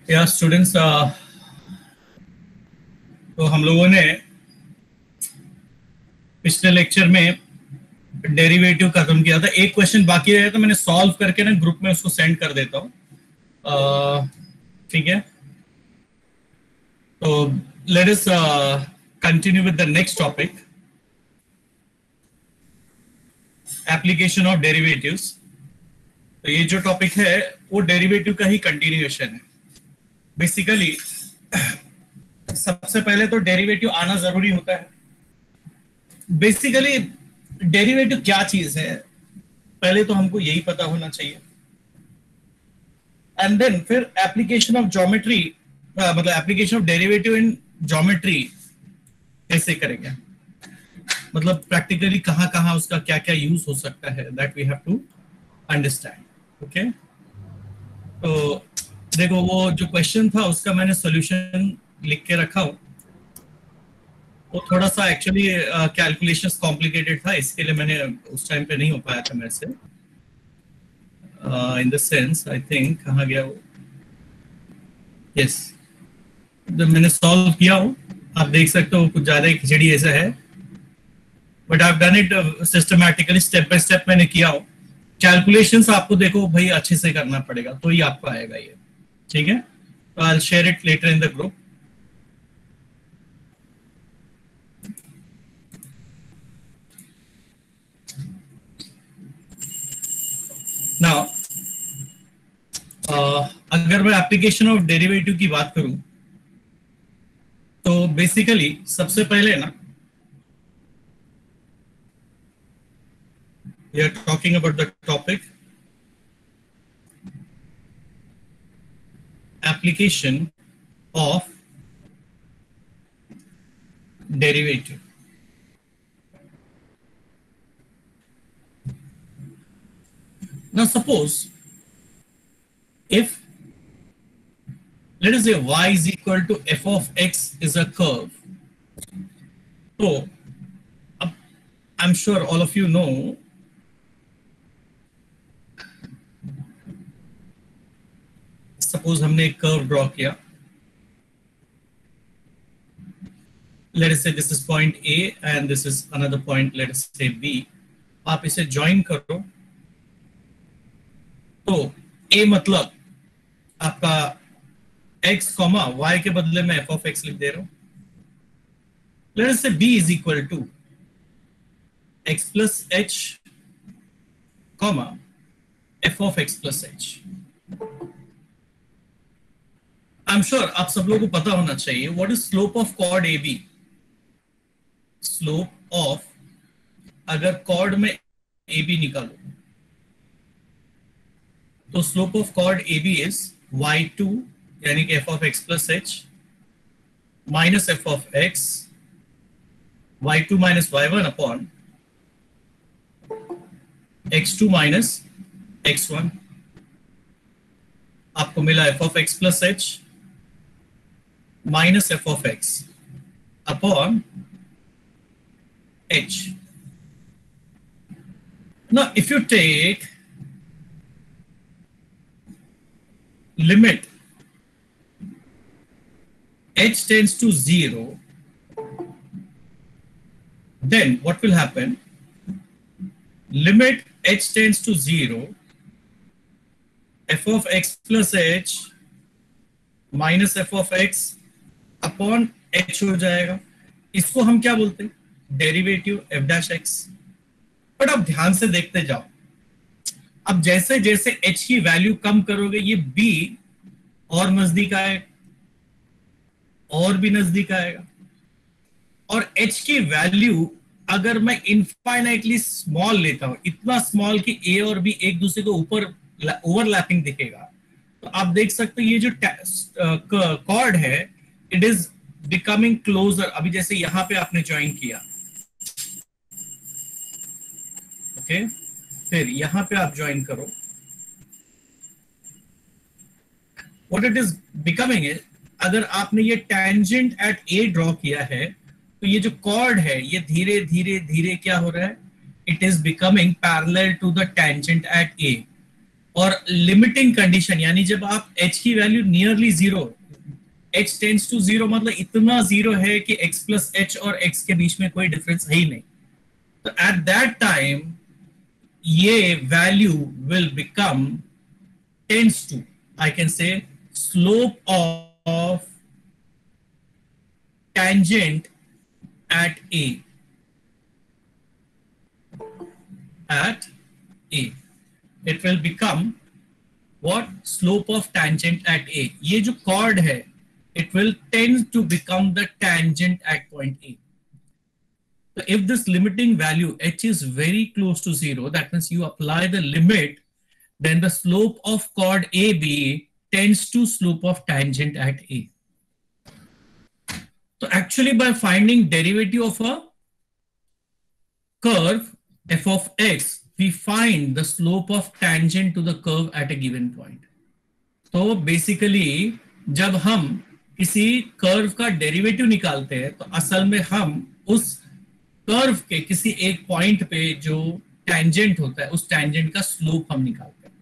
या स्टूडेंट्स, तो हम लोगों ने पिछले लेक्चर में डेरिवेटिव खत्म किया था। एक क्वेश्चन बाकी रहा था, मैंने सॉल्व करके ना ग्रुप में उसको सेंड कर देता हूँ। ठीक है, तो let us continue with the next topic, application of derivatives. तो ये जो टॉपिक है वो डेरिवेटिव का ही कंटिन्यूएशन है। बेसिकली सबसे पहले तो डेरिवेटिव आना जरूरी होता है। बेसिकली डेरिवेटिव क्या चीज है, पहले तो हमको यही पता होना चाहिए। एंड देन फिर एप्लीकेशन ऑफ ज्योमेट्री, मतलब application of derivative in geometry कैसे करेंगे, मतलब प्रैक्टिकली कहां कहां उसका क्या क्या यूज हो सकता है, that we have to understand. Okay, तो देखो वो जो क्वेश्चन था उसका मैंने सॉल्यूशन लिख के रखा हूं। वो थोड़ा सा एक्चुअली कैलकुलेशंस कॉम्प्लिकेटेड था, इसके लिए मैंने उस टाइम पे नहीं हो पाया था मेरे से। In the sense I think कहाँ गया वो, यस, जब मैंने सॉल्व किया हो आप देख सकते हो कुछ ज्यादा खिचड़ी ऐसा है, but I have done it systematically, step by step मैंने किया हो। कैलकुलेशंस आपको देखो भाई अच्छे से करना पड़ेगा तो ही आपको आएगा ये, ठीक है। तो I will share it later in the group. Now अगर मैं एप्लीकेशन ऑफ डेरिवेटिव की बात करूं तो बेसिकली सबसे पहले ना we are talking about the topic application of derivative. Now suppose if let us say y is equal to f of x is a curve, so I'm sure all of you know suppose हमने एक curve draw किया, late us से this is point A and this is another point, late us से B. आप इसे join करो तो ए मतलब आपका x कॉमा y के बदले में f ऑफ x लिख दे रहा हूं। Late us say b is equal to x plus h comma f of x plus h। I am sure आप सब लोगों को पता होना चाहिए what is slope of chord A B. Slope of, अगर कॉर्ड में ए बी निकालो तो slope of chord A B is y2 यानी कि f of x plus h minus f of x y2 minus y1 upon x2 minus x1। आपको मिला f of x plus h minus f of x upon h. Now if you take limit h tends to 0, then what will happen? Limit h tends to 0, f of x plus h minus F of x upon H हो जाएगा। इसको हम क्या बोलते हैं? Derivative F dash x. But अब ध्यान से देखते जाओ, अब जैसे जैसे एच की वैल्यू कम करोगे ये बी और नजदीक आएगा और भी नजदीक आएगा, और एच की वैल्यू अगर मैं इनफाइनाइटली स्मॉल लेता हूं, इतना स्मॉल कि ए और बी एक दूसरे के ऊपर ओवरलैपिंग दिखेगा, तो आप देख सकते हैं ये जो कॉर्ड है इट इज बिकमिंग क्लोजर। अभी जैसे यहां पे आपने ज्वाइन किया, ओके, फिर यहां पे आप ज्वाइन करो, व्हाट इट इज बिकमिंग है, अगर आपने ये टेंजेंट एट ए ड्रॉ किया है तो ये जो कॉर्ड है ये धीरे धीरे धीरे क्या हो रहा है, it is becoming parallel to the tangent at A. और लिमिटिंग कंडीशन यानी जब आप h की value nearly zero, h tends to zero मतलब इतना जीरो है कि x प्लस h और x के बीच में कोई डिफरेंस है ही नहीं, तो एट दैट टाइम ये value will become tends to, I can say slope of tangent at a, at a it will become what, slope of tangent at a. ये जो chord है it will tend to become the tangent at point a. So if this limiting value h is very close to zero, that means you apply the limit, then the slope of chord AB tends to slope of tangent at a. So actually by finding derivative of a curve f of x, we find the slope of tangent to the curve at a given point. तो basically जब हम किसी curve का derivative निकालते हैं तो असल में हम उस कर्व के किसी एक पॉइंट पे जो टेंजेंट होता है उस टेंजेंट का स्लोप हम निकालते हैं.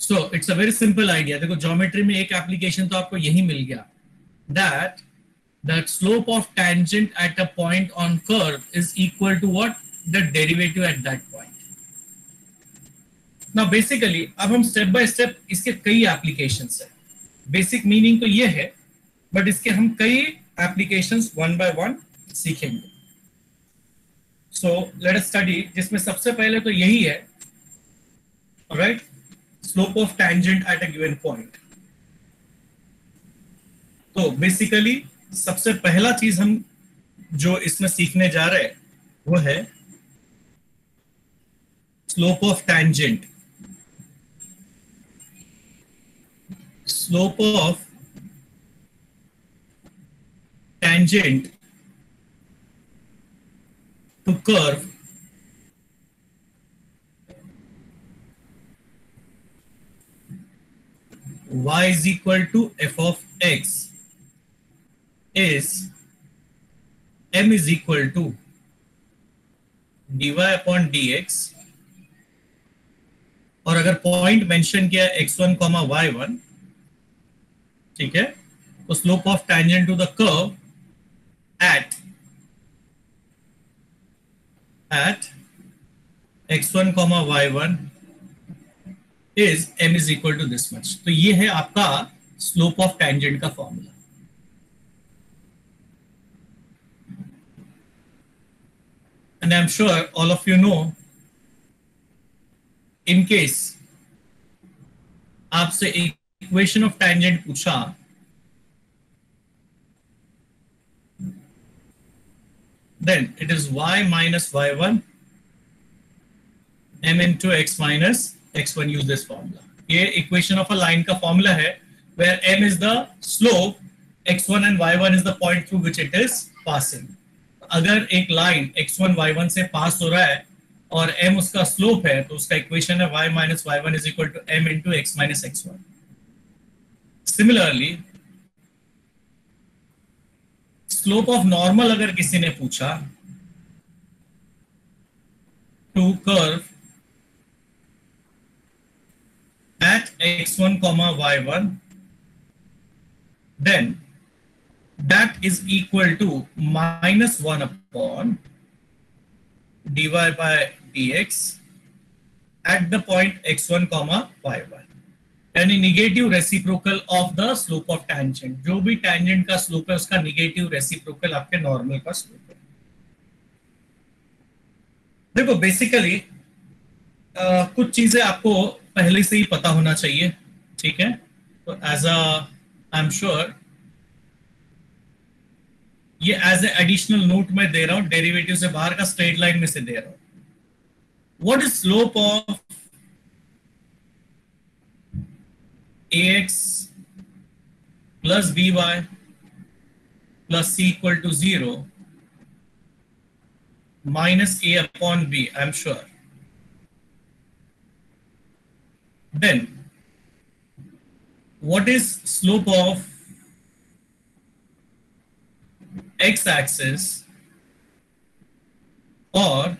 So it's a very simple idea. देखो ज्योमेट्री में एक एप्लीकेशन तो आपको यही मिल गया, that the slope of tangent at a point on curve is equal to what, the derivative at that point. Now basically अब हम स्टेप बाय स्टेप इसके कई एप्लीकेशंस है. बेसिक मीनिंग तो ये है बट इसके हम कई एप्लीकेशंस वन बाय वन सीखेंगे. सो लेट अस स्टडी, जिसमें सबसे पहले तो यही है, right, slope of tangent at a given point. तो बेसिकली सबसे पहला चीज हम जो इसमें सीखने जा रहे हैं वो है slope of tangent. Slope of tangent to curve y is equal to f of x is m is equal to dy upon dx, और अगर पॉइंट मेंशन किया x1 y1, ठीक है, तो slope of tangent to the curve at x1 y1 is m is equal to this much. तो ये है आपका स्लोप ऑफ टैंजेंट का formula. And I'm sure all of you know, in case आपसे equation of tangent पूछा then it is y minus y1 m into x minus x1. Use this formula. ये equation of a line का formula है where m is the slope, x1 and y1 is the point through which it is passing. अगर एक line x1 y1 से पास हो रहा है और m उसका स्लोप है तो उसका इक्वेशन है y minus y1 is equal to m into x minus x1. Similarly slope of normal अगर किसी ने पूछा to curve at x1 y1, then that is equal to minus 1 upon dy by dx at the point x1 y1, यानी negative reciprocal of the slope of tangent. जो भी tangent का slope है उसका निगेटिव रेसिप्रोकल आपके normal का slope है. देखो बेसिकली कुछ चीजें आपको पहले से ही पता होना चाहिए, ठीक है. तो as a I am sure ये एज ए एडिशनल नोट में दे रहा हूं, डेरिवेटिव से बाहर का स्ट्रेट लाइन में से दे रहा हूं. What is slope of ax plus by plus c equal to 0 minus a upon b, I'm sure. Then what is slope of x-axis or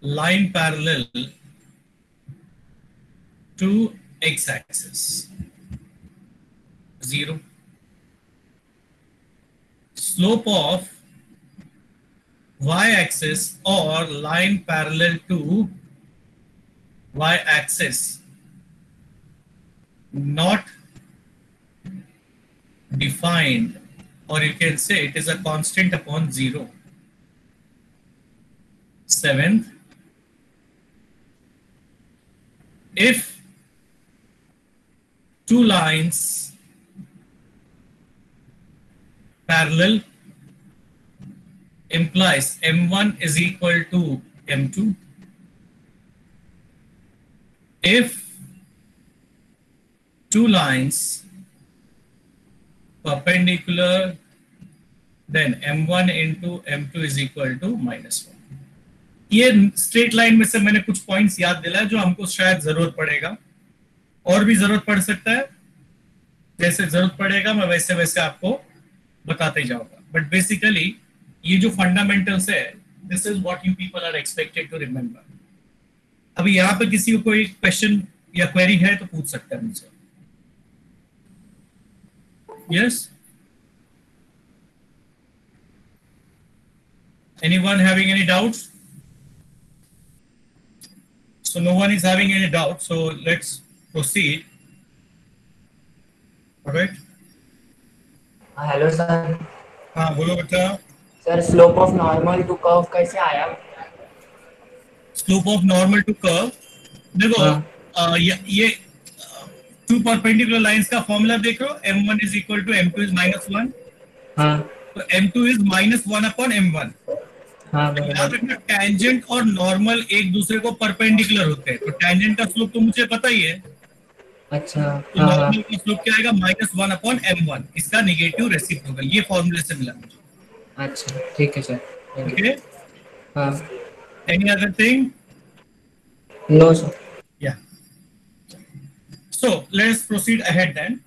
line parallel to x-axis, 0. Slope of y-axis or line parallel to y-axis not defined, or you can say it is a constant upon 0. 7th, if two lines parallel implies M1 is equal to M2. If two lines perpendicular, then M1 into M2 is equal to -1. ये straight line में से मैंने कुछ points याद दिलाया जो हमको शायद जरूरत पड़ेगा, और भी जरूरत पड़ सकता है। जैसे जरूरत पड़ेगा मैं वैसे वैसे आपको बताते जाऊंगा, बट बेसिकली ये जो फंडामेंटल्स है, this is what you people are expected to remember. अभी यहाँ पे किसी को कोई क्वेश्चन या क्वेरी है तो पूछ सकता है मुझसे। Yes, anyone having any doubts? So no one is having any doubt, so let's proceed. All right. Hello sir. हाँ बोलो बेटा। Sir slope of normal to curve कैसे आया? Slope of normal to curve, देखो ये टू परपेंडिकुलर लाइंस का formula देख लो, m1 is equal to m2 is -1। हाँ तो m2 is -1 upon m1। हाँ याद रखना टेंजेंट और नॉर्मल एक दूसरे को परपेंडिकुलर होते हैं, तो टेंजेंट का स्लोप तो मुझे पता ही है। अच्छा तो नॉर्मल का स्लोप क्या आएगा? -1 अपॉन m1, इसका नेगेटिव रेसिप्रोकल, ये फॉर्मूले से मिला मुझे। अच्छा ठीक है सर। ओके, हाँ। Any other thing? No sir. Yeah, so let's proceed ahead then.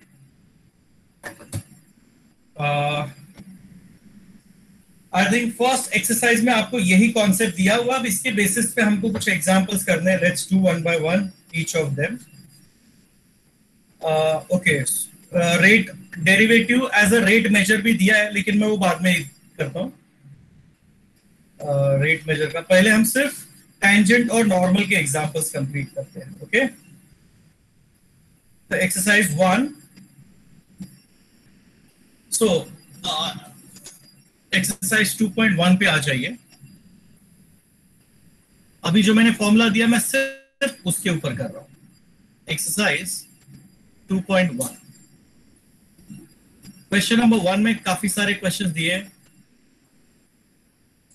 I think first exercise में आपको यही कॉन्सेप्ट दिया हुआ, अब इसके बेसिस पे हमको कुछ एग्जांपल्स करने हैं। Let's do one by one each of them. Okay, rate derivative as a rate measure भी दिया है, लेकिन मैं वो बाद में करता हूँ। रेट मेजर का पहले हम सिर्फ टेंजेंट और नॉर्मल के एग्जांपल्स कंप्लीट करते हैं। ओके, तो एक्सरसाइज 1। सो एक्सरसाइज 2.1 पे आ जाइए। अभी जो मैंने फॉर्मूला दिया मैं सिर्फ उसके ऊपर कर रहा हूं। एक्सरसाइज 2.1, क्वेश्चन नंबर 1 में काफी सारे क्वेश्चंस दिए।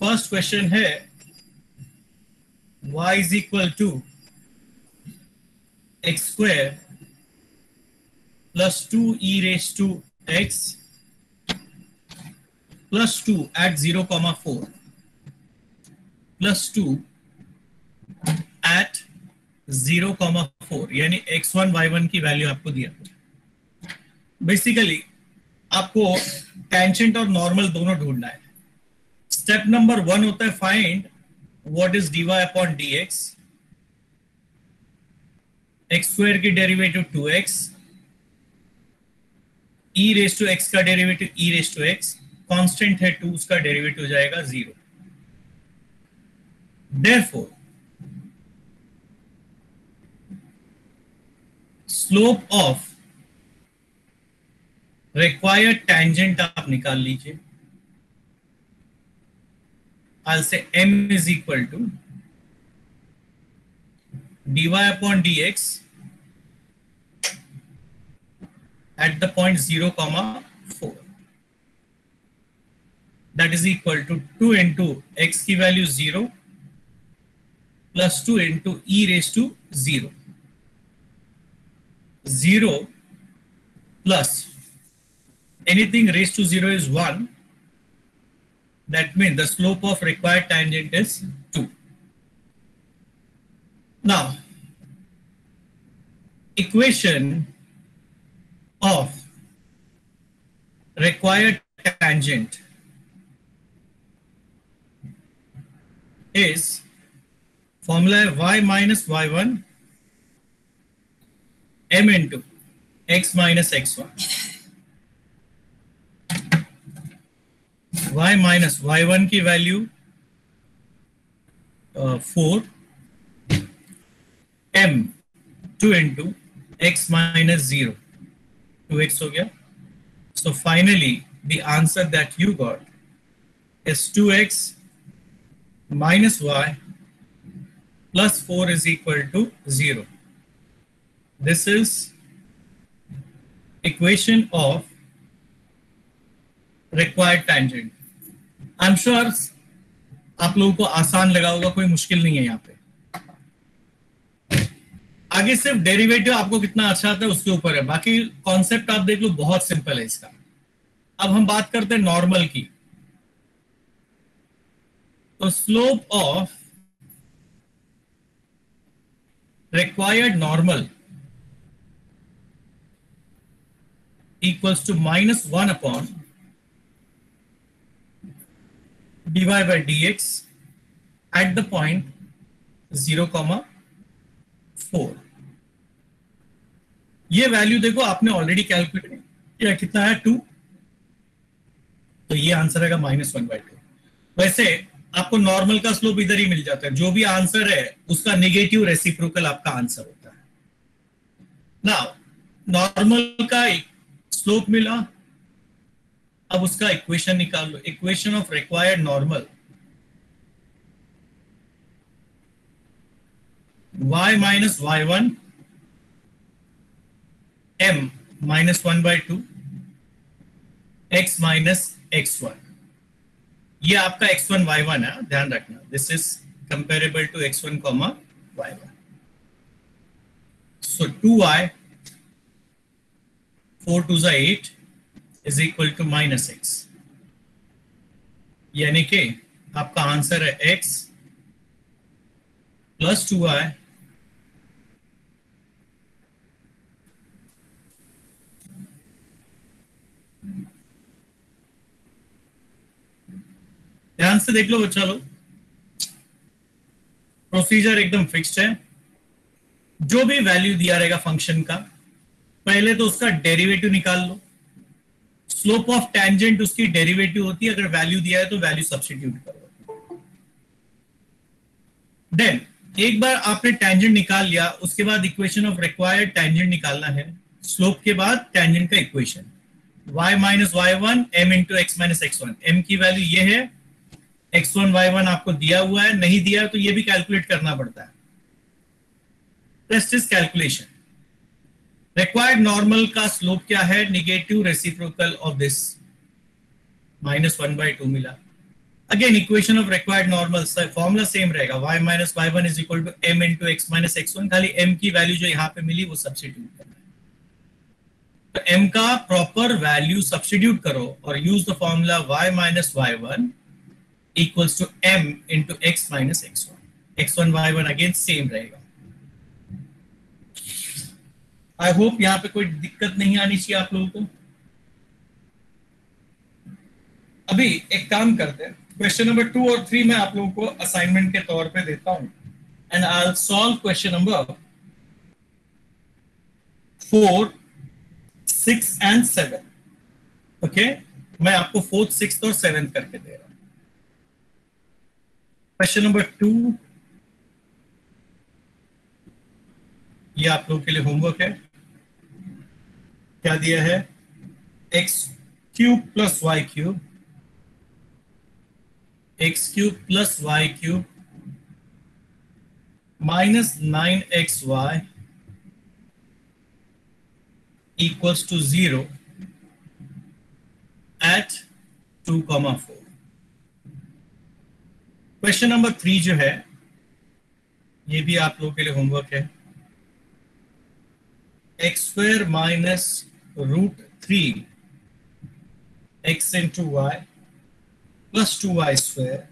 फर्स्ट क्वेश्चन है y is equal to x square plus 2e raised to x plus 2 at 0,4 plus 2 at 0,4, यानी x1 y1 की वैल्यू आपको दिया। बेसिकली आपको टेंजेंट और नॉर्मल दोनों ढूंढना है। स्टेप नंबर 1 होता है find what is dy upon dx। X square की derivative 2x, e raise to x का derivative e raise to x, constant है 2, उसका डेरिवेटिव हो जाएगा 0। Therefore, slope of required tangent आप निकाल लीजिए। I'll say m is equal to dy upon dx at the point 0,4, that is equal to 2 into x की value 0 plus 2 into e raised to 0, 0 plus anything raised to 0 is 1. That means the slope of required tangent is 2. Now, equation of required tangent is formula y minus y1 m into x minus x1, y minus y1 की value 4, m 2 into x minus 0, 2x हो गया. So finally the answer that you got is 2x minus y plus 4 is equal to 0. This is equation of required tangent. I'm sure आप लोगों को आसान लगा होगा, कोई मुश्किल नहीं है यहाँ पे. आगे सिर्फ डेरिवेटिव आपको कितना अच्छा आता है उसके ऊपर है, बाकी कॉन्सेप्ट आप देख लो, बहुत सिंपल है इसका. अब हम बात करते हैं नॉर्मल की. तो slope of required normal equals to minus 1 upon dy by dx at the point 0,4. ये वैल्यू देखो आपने ऑलरेडी कैलकुलेट किया, कितना है 2, तो ये आंसर आएगा -1/2. वैसे आपको नॉर्मल का स्लोप इधर ही मिल जाता है, जो भी आंसर है उसका नेगेटिव रेसिप्रोकल आपका आंसर होता है. नाउ नॉर्मल का स्लोप मिला, अब उसका इक्वेशन निकाल लो. Equation of required normal y minus y1 m -1/2 x minus x1. ये आपका x1 y1 है, ध्यान रखना. This is comparable to x1 comma y1. सो 2y 4 2 8 is equal to -x, यानी कि आपका आंसर है x प्लस 2y ध्यान से देख लो बच्चा लोग, प्रोसीजर एकदम फिक्स्ड है. जो भी वैल्यू दिया रहेगा फंक्शन का, पहले तो उसका डेरिवेटिव निकाल लो. स्लोप ऑफ टेंजेंट उसकी डेरिवेटिव होती है, अगर वैल्यू दिया है तो वैल्यू सब्स्टिट्यूट करो. देन एक बार आपने टेंजेंट निकाल लिया, उसके बाद इक्वेशन ऑफ रिक्वायर्ड टेंजेंट निकालना है. स्लोप के बाद टेंजेंट का equation y minus y1 m into x minus x1. m की वैल्यू ये है, x1 y1 आपको दिया हुआ है, नहीं दिया तो ये भी कैलकुलेट करना पड़ता है. Rest is calculation. Required normal का स्लोप क्या है, नेगेटिव रेसिप्रोकल ऑफ दिस, -1/2 मिला. Again equation of required normal formula same रहेगा, y minus y1 is equal to m into x minus x1. खाली m की वैल्यू जो यहाँ पे मिली वो सब्स्टिट्यूट करना है. तो m का प्रॉपर वैल्यू सब्स्टिट्यूट करो और use the formula y minus y1 equals to m into x minus x1. x1 y1 again same रहेगा. आई होप यहां पे कोई दिक्कत नहीं आनी चाहिए आप लोगों को. अभी एक काम करते हैं, क्वेश्चन नंबर 2 और 3 मैं आप लोगों को असाइनमेंट के तौर पे देता हूं, and I will solve question number 4 6 and 7. Okay, मैं आपको 4th 6th और 7th करके दे रहा हूं. क्वेश्चन नंबर 2, ये आप लोगों के लिए होमवर्क है. क्या दिया है, x cube plus y cube, x cube plus y cube minus 9xy equals to 0 at 2,4. Question number 3 जो है, ये भी आप लोगों के लिए होमवर्क है. X square minus √3 x into y plus 2y square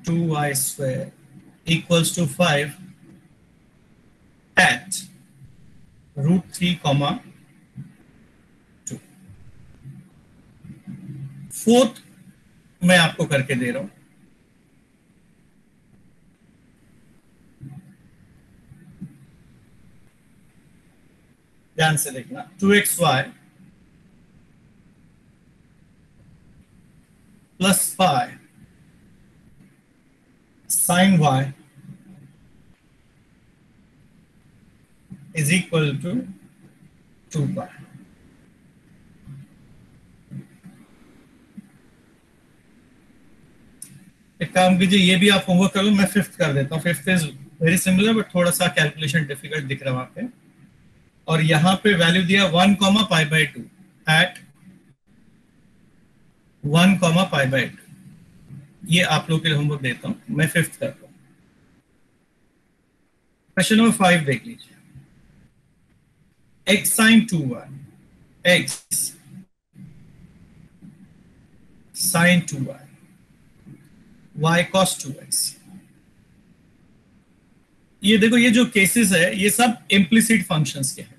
2y square equals to 5 at √3, 2. 4th मैं आपको करके दे रहा हूं. ध्यान से देखना, 2xy plus pi sin y is equal to 2 pi. एक काम कीजिए, ये भी आप होमवर्क कर लो, मैं फिफ्थ कर देता हूँ। Fifth is very similar but थोड़ा सा कैलकुलेशन डिफिकल्ट दिख रहा है वहां पे। और यहाँ पे वैल्यू दिया 1 comma pi by 2 at 1 comma pi by 2। ये आप लोग के लिए होमवर्क देता हूँ, मैं फिफ्थ करता हूँ। क्वेश्चन नंबर 5 देख लीजिए। x sin 2y, x sin 2y, y cos 2x। ये देखो, ये जो केसेस है ये सब इम्प्लिसिट फंक्शंस के हैं।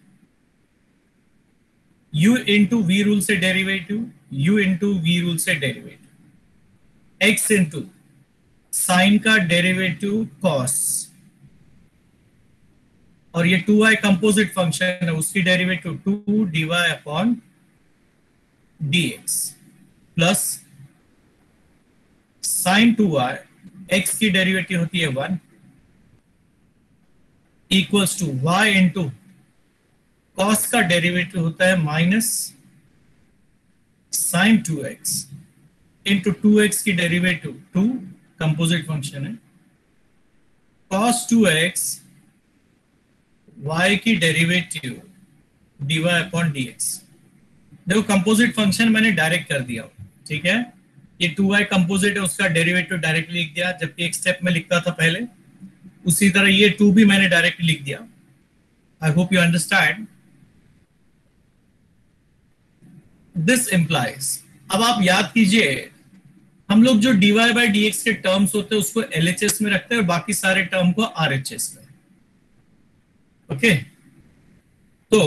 u इंटू वी रूल से derivative, u into v rule से डेरिवेटिव, x इंटू साइन का डेरिवेटिव cos, और ये 2y कंपोजिट फंक्शन है, उसकी derivative 2 dy upon dx plus sine 2y, x की डेरिवेटिव होती है 1 equals to y into cos का डेरिवेटिव होता है minus sine 2x into 2x की डेरिवेटिव 2, कंपोजिट फंक्शन है, कॉस 2x y की डेरिवेटिव dy अपॉन dx। देखो कंपोजिट फंक्शन मैंने डायरेक्ट कर दिया, ठीक है। ये 2y कंपोजिट है, उसका डेरिवेटिव डायरेक्ट लिख दिया, जबकि एक स्टेप में लिखता था पहले। उसी तरह ये 2 भी मैंने डायरेक्ट लिख दिया। आई hope you understand. This implies, अब आप याद कीजिए, हम लोग जो dy बाई dx के टर्म्स होते हैं उसको LHS में रखते हैं और बाकी सारे टर्म को RHS में। ओके तो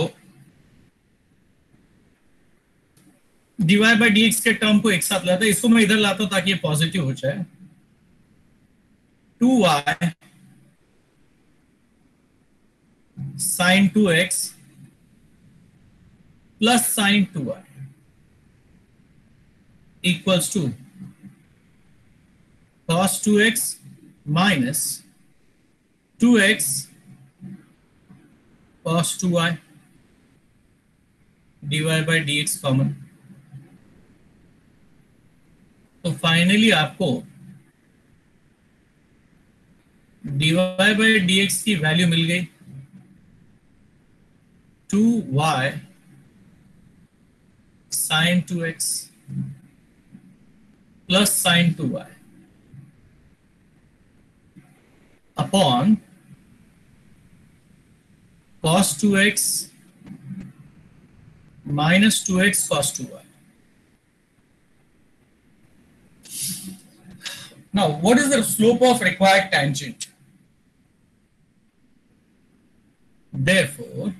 dy बाई dx के टर्म को एक साथ लाता है, इसको मैं इधर लाता हूं ताकि ये पॉजिटिव हो जाए। 2y sin 2x plus sin 2y equals to cos 2x minus 2x cos 2y dy by dx common. तो फाइनली आपको dy बाई dx की वैल्यू मिल गई 2y sin 2x plus sin 2y upon cos 2x minus 2x cos 2y। Now, what is the slope of required tangent? Therefore,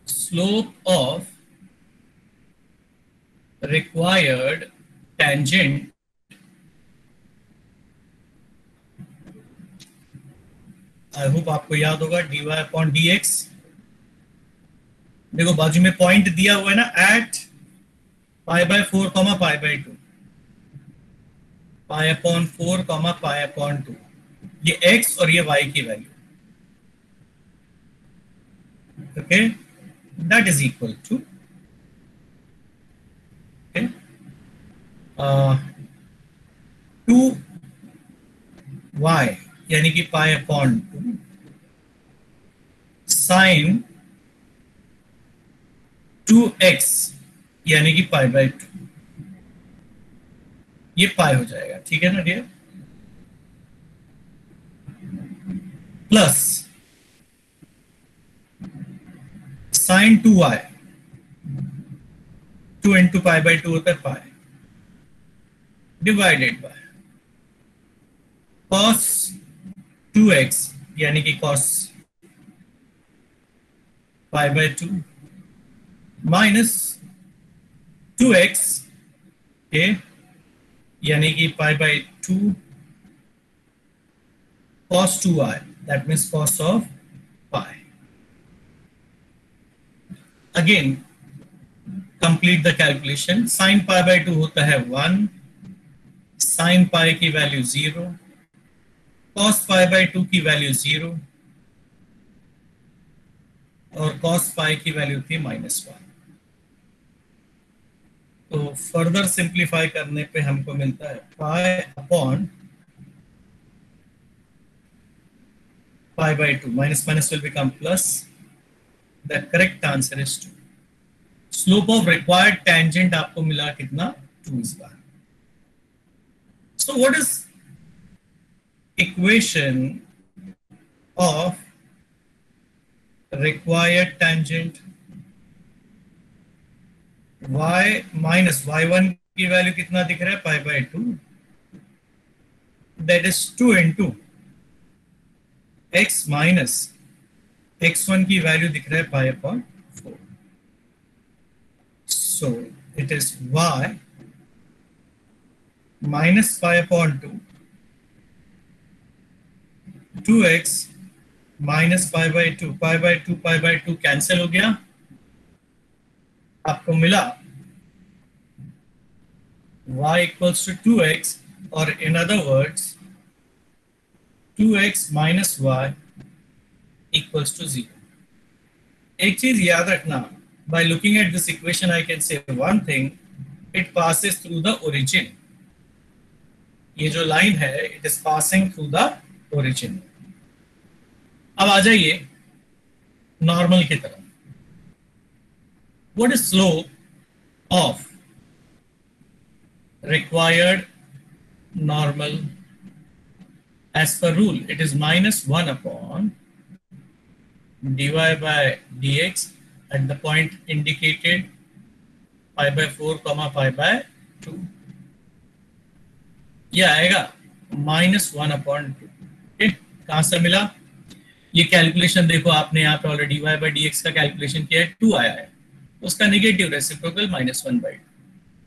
slope of required tangent I hope आपको याद होगा dy upon dx। देखो बाजू में point दिया हुआ है ना, at pi by 4 comma pi by 2, pi upon 4 comma pi upon 2, ये x और ये y की value. Okay that is equal to 2y यानी कि पाई अपॉन 2 साइन 2x यानी कि पाई बाय 2, ये पाई हो जाएगा, ठीक है ना dear, plus sine 2y, 2 into pi by 2 होता है पाई, डिवाइडेड बाय cos 2x यानी कि cos pi by 2 minus 2x के यानी कि पाई by 2 cos 2y, that means cos of pi. Again complete the calculation. Sine pi by 2 होता है 1, sine pi की वैल्यू 0, कॉस पाई बाय 2 की वैल्यू 0 और कॉस पाई की वैल्यू थी -1. तो फर्दर सिंप्लीफाई करने पे हमको मिलता है pi upon pi by 2. Minus minus will become plus. The correct answer is 2. Slope of required tangent आपको मिला कितना? 2 इस बार. So what is equation of required tangent? y minus y1 की वैल्यू कितना दिख रहा है? पाई by 2. That is 2 into x minus x1 की वैल्यू दिख रहा है pi upon 4. So it is y minus pi upon 2, 2x minus pi by 2, pi by 2 cancel हो गया. आपको मिला y इक्वल्स टू 2x और in other words 2x minus y equals to 0. एक चीज याद रखना, by looking at this equation I can say one thing, it passes through the origin. ये जो लाइन है it is passing through the origin. अब आ जाइए नॉर्मल की तरफ. What is slope of required normal? As per rule it is -1 upon dy by dx at the point indicated pi by 4, pi by 2. ये आएगा -1 upon 2. कहां से मिला? ये कैलकुलेशन देखो, आपने यहाँ पे ऑलरेडी y by dx का कैलकुलेशन किया है, 2 आया है, उसका नेगेटिव रेसिप्रोकल -1/2.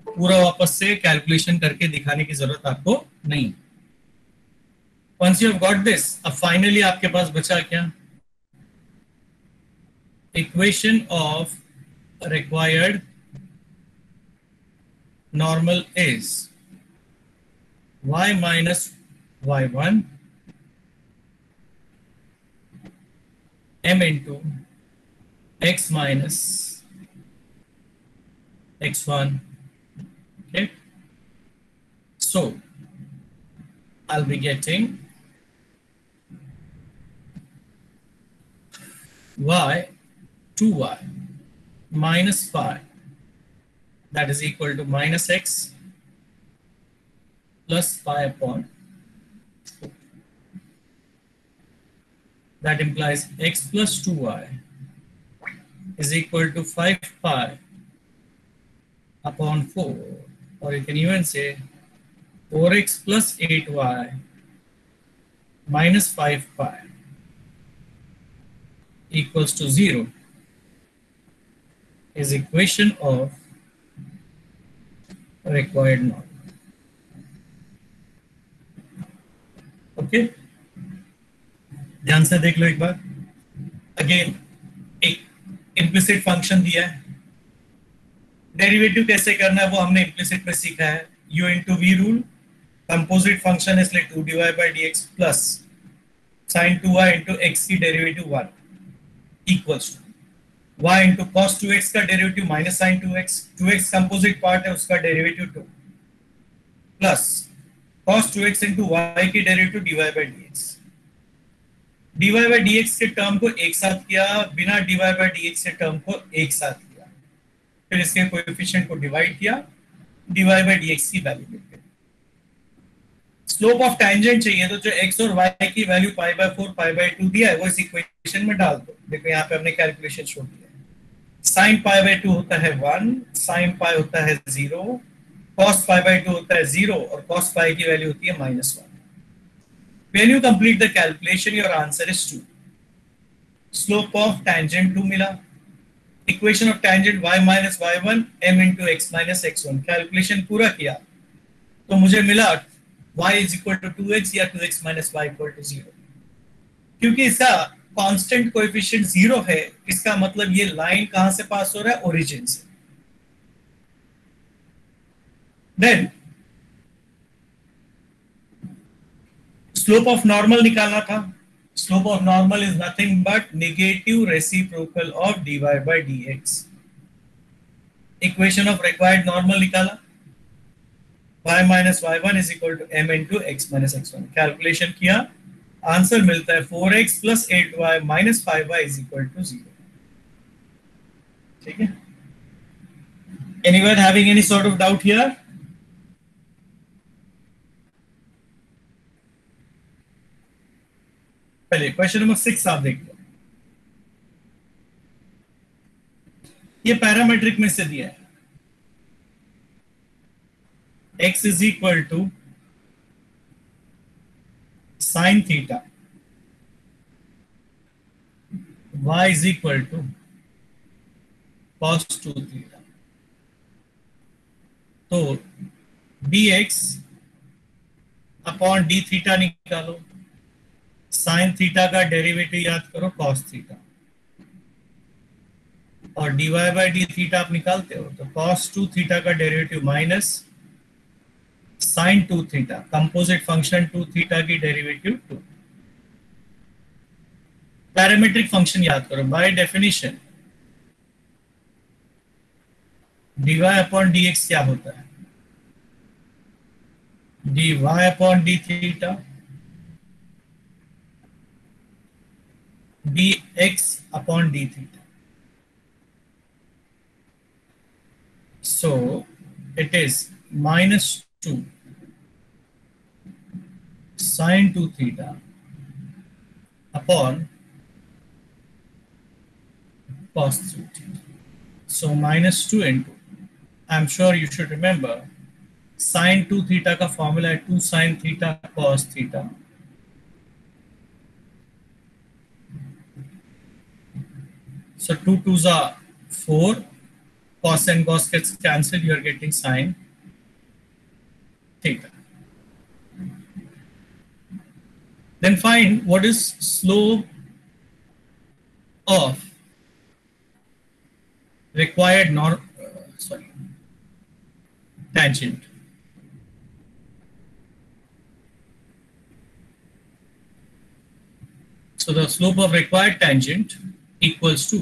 पूरा वापस से कैलकुलेशन करके दिखाने की जरूरत आपको नहीं. Once you have got this, अब फाइनली आपके पास बचा क्या? Equation of required normal is y minus y1 m into x minus x1. Okay, so I'll be getting y 2y minus pi, that is equal to -x plus pi upon 4. That implies x plus 2y is equal to 5 pi upon 4, or you can even say 4x plus 8y minus 5 pi equals to 0 is equation of required norm. Okay, ध्यान से देख लो एक बार. Again एक implicit function दिया है, derivative कैसे करना है वो हमने इम्प्लिसिट में सीखा है. u into v रूल. कंपोजिट फंक्शन है इसलिए 2 dy by dx plus sin 2y into x की derivative 1 equals to y into cos 2x का derivative minus sin 2x, 2x composite part है उसका derivative 2 plus cos 2x into y की derivative dy by dx. dy by dx के term को एक साथ किया, बिना dy by dx के टर्म को एक साथ किया, फिर इसके कोएफिशिएंट को डिवाइड किया, dy by dx की वैल्यू मिल गई. स्लोप ऑफ टैंजेंट चाहिए तो जो x और y की value pi by 4 pi by 2 दिया है वो इस इक्वेशन में डाल दो. देखो यहाँ पे हमने कैलकुलेशन शो किया है. sin पाई बाय 2 होता है 1, sin पाई होता है 0, cos पाई बाय 2 होता है 0 और cos पाई की वैल्यू होती है -1. When you complete the calculation, your answer is 2. Slope of tangent 2 मिला. Equation of tangent y minus y1 m into x minus x1. Calculation पूरा किया तो मुझे मिला y is equal to 2x या 2x minus y equal to 0. क्योंकि इसका constant coefficient 0 है, इसका मतलब ये लाइन कहां से पास हो रहा है? ओरिजिन से। देन स्लोप ऑफ नॉर्मल निकालना था। Slope of normal is nothing but negative reciprocal of dy by dx। Equation of required normal निकाला, y minus y1 is equal to m into x minus x1। Calculation किया, answer मिलता है 4x plus 8y minus 5y is equal to 0। ठीक है, anyone having any sort of doubt here? पहले question number 6 आप देखिए, ये पैरामेट्रिक में से दिया है, x is equal to sine theta, y is equal to cos 2 theta. तो dx अपॉन डी थीटा निकालो, साइन थीटा का डेरिवेटिव याद करो cos थीटा, और dy बाई डी थीटा आप निकालते हो तो cos 2 थीटा का derivative minus sine 2 theta, composite function 2 theta की डेरिवेटिव 2। पैरामेट्रिक फंक्शन याद करो, by definition dy upon dx क्या होता है? dy upon d theta dx upon d theta. So it is minus 2 sine 2 theta upon cos 3 theta. So minus 2 into, I'm sure you should remember, sine 2 theta का formula है 2 sine theta cos theta. So 2 2s are 4, cos and cos gets cancelled, you are getting sine theta. Then find what is slope of required tangent. So the slope of required tangent equals to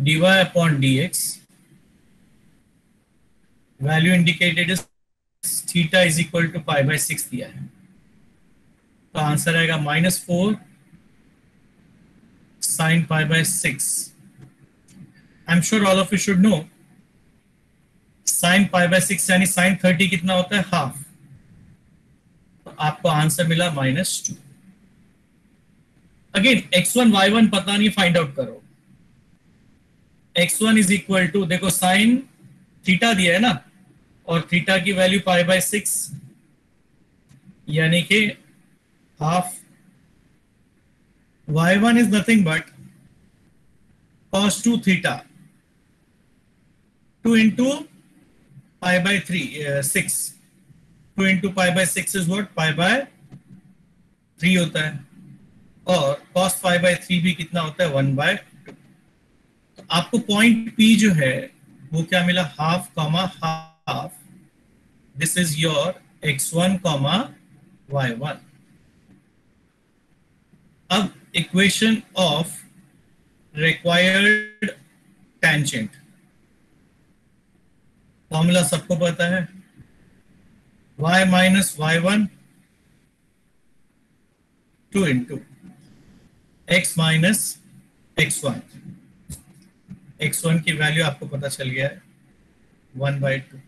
dy upon dx, value indicated is theta is equal to pi by 6 दिया है, तो answer आएगा -4 sin pi by 6. I'm sure all of you should know sin pi by 6 यानी sin 30 कितना होता है? Half. तो आपको आंसर मिला -2। अगेन x1 y1 पता नहीं, फाइंड आउट करो। x1 इज इक्वल टू, देखो साइन थीटा दिया है ना, और थीटा की वैल्यू पाई बाय 6 यानी कि half. y1 is nothing but cos 2 theta 2 into pi by 6, 2 into pi by 6 is what? pi by 3 होता है, और cos pi by 3 भी कितना होता है? 1/2। तो आपको पॉइंट P जो है वो क्या मिला? Half comma half. This is your x1 comma y1। अब equation of required tangent, formula सबको पता है, y minus y1 2 into x minus x1। x1 की वैल्यू आपको पता चल गया है 1/2।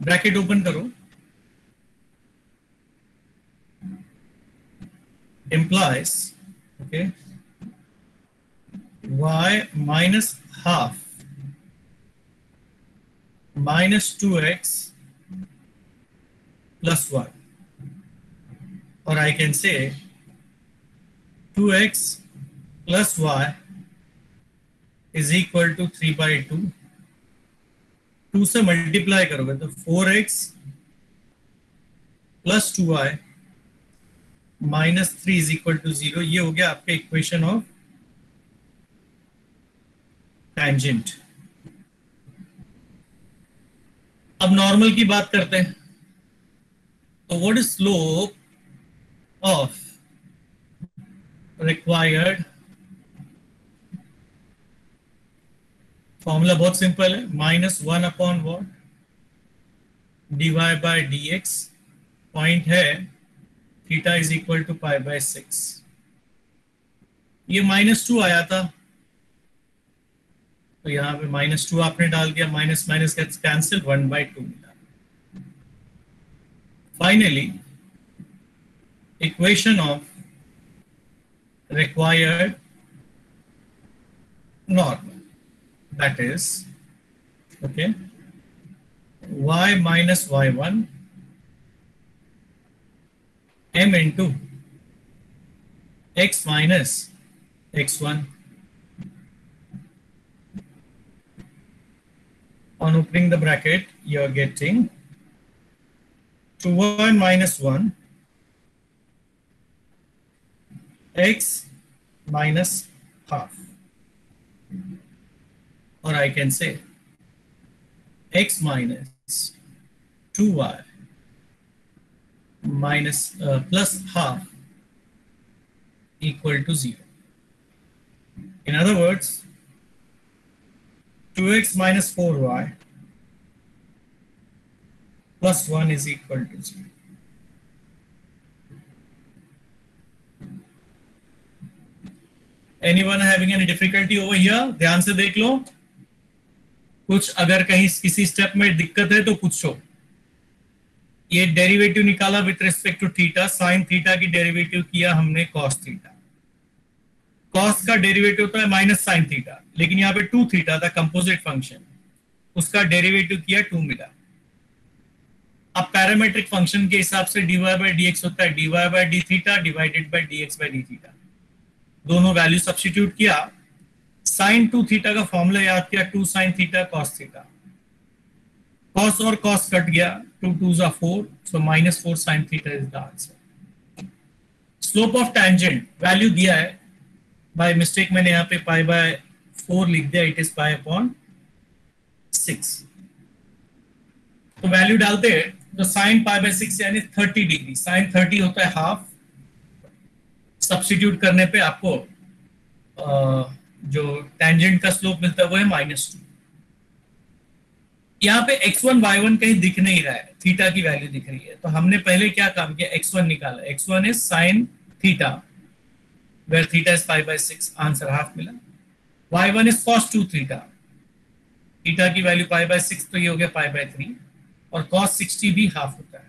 ब्रैकेट ओपन करो, implies okay y minus half minus 2x plus 1, or I can say 2x plus y is equal to 3/2। 2 से मल्टीप्लाई करोगे तो 4x plus 2y -3 is equal to 0। ये हो गया आपका इक्वेशन ऑफ टैंजेंट। अब नॉर्मल की बात करते हैं। तो what is slope of required, formula बहुत सिंपल है, -1 upon what, dy by dx। Point है थीटा इज इक्वल टू π/6। ये -2 आया था, तो यहाँ पे -2 आपने डाल दिया, माइनस माइनस गेट्स कैंसिल, 1/2 मिला। Finally equation of required normal, that is, okay, y minus y1 m into x minus x1. On opening the bracket, you are getting 2y minus 1 x minus half, or I can say x minus 2y minus plus half equal to 0. In other words, 2x minus 4y plus 1 is equal to 0. Anyone having any difficulty over here? ध्यान से देख लो, कुछ अगर कहीं किसी step में दिक्कत है तो पूछो। ये डेरिवेटिव निकाला with respect to theta, sine theta की डेरिवेटिव किया हमने कॉस थीटा। कॉस का डेरिवेटिव होता है माइनस साइन थीटा, लेकिन यहाँ पे 2 थीटा था कंपोजिट फंक्शन, उसका डेरिवेटिव किया 2 मिला। अब पैरामेट्रिक फंक्शन के हिसाब से dy बाय dx होता है dy by d theta divided by dx by d theta. दोनों वैल्यू सब्स्टिट्यूट किया, साइन 2 थीटा का फॉर्मूला याद किया, 2 sine theta cos theta. Cos और कॉस कट गया, 2 2s are 4, so -4 sine theta is the answer. Slope of tangent value दिया है, by mistake मैंने यहाँ पे π/4 लिख दिया, इट इज π/6। तो वैल्यू डालते हैं तो साइन π/6 यानी 30 डिग्री, साइन 30 होता है हाफ। सब्स्टिट्यूट करने पे आपको जो टेंजेंट का स्लोप मिलता है वो है -2। यहाँ पे x1 y1 कहीं दिख नहीं रहा है, थीटा की वैल्यू दिख रही है, तो हमने पहले क्या काम किया, x1 निकाला। x1 is sine theta where theta is π/6, answer half मिला। y1 is cos 2 theta, theta की वैल्यू π/6 तो ये हो गया π/3, और cos 60 भी हाफ होता है।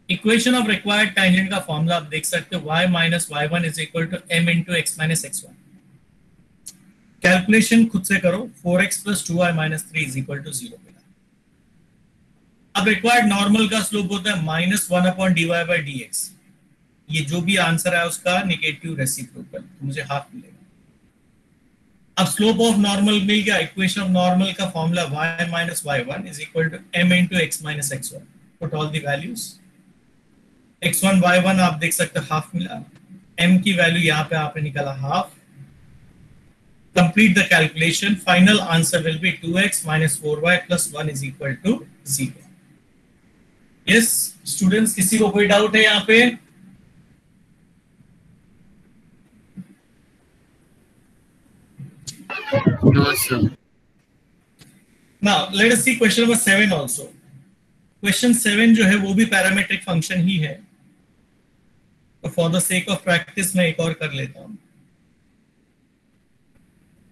इक्वेशन ऑफ रिक्वायर्ड टैंजेंट का फॉर्मूला आप देख सकते हो, y minus y1 is equal to m into x minus x1। Calculation खुद से करो, 4x plus 2y minus 3 is equal to 0 मिला। अब रिक्वायर्ड नॉर्मल का स्लोप होता है -1 अपॉन dy बाय dx। ये जो भी आंसर है उसका नेगेटिव रेसिप्रोकल, तो मुझे हाफ मिलेगा। अब स्लोप ऑफ नॉर्मल मिल गया, इक्वेशन ऑफ नॉर्मल का formula y minus y1 is equal to m into x minus x1। Put all the values, x1 y1 आप देख सकते हो हाफ मिला, m की वैल्यू यहाँ पे आपने निकाला half. Complete the calculation, final answer will be 2x minus 4y plus 1 is equal to 0. Yes students, किसी को कोई डाउट है यहाँ पे? No, sir. Now let us see question number 7 also. Question 7 जो है वो भी पैरामेट्रिक फंक्शन ही है, तो for the sake of practice मैं एक और कर लेता हूं।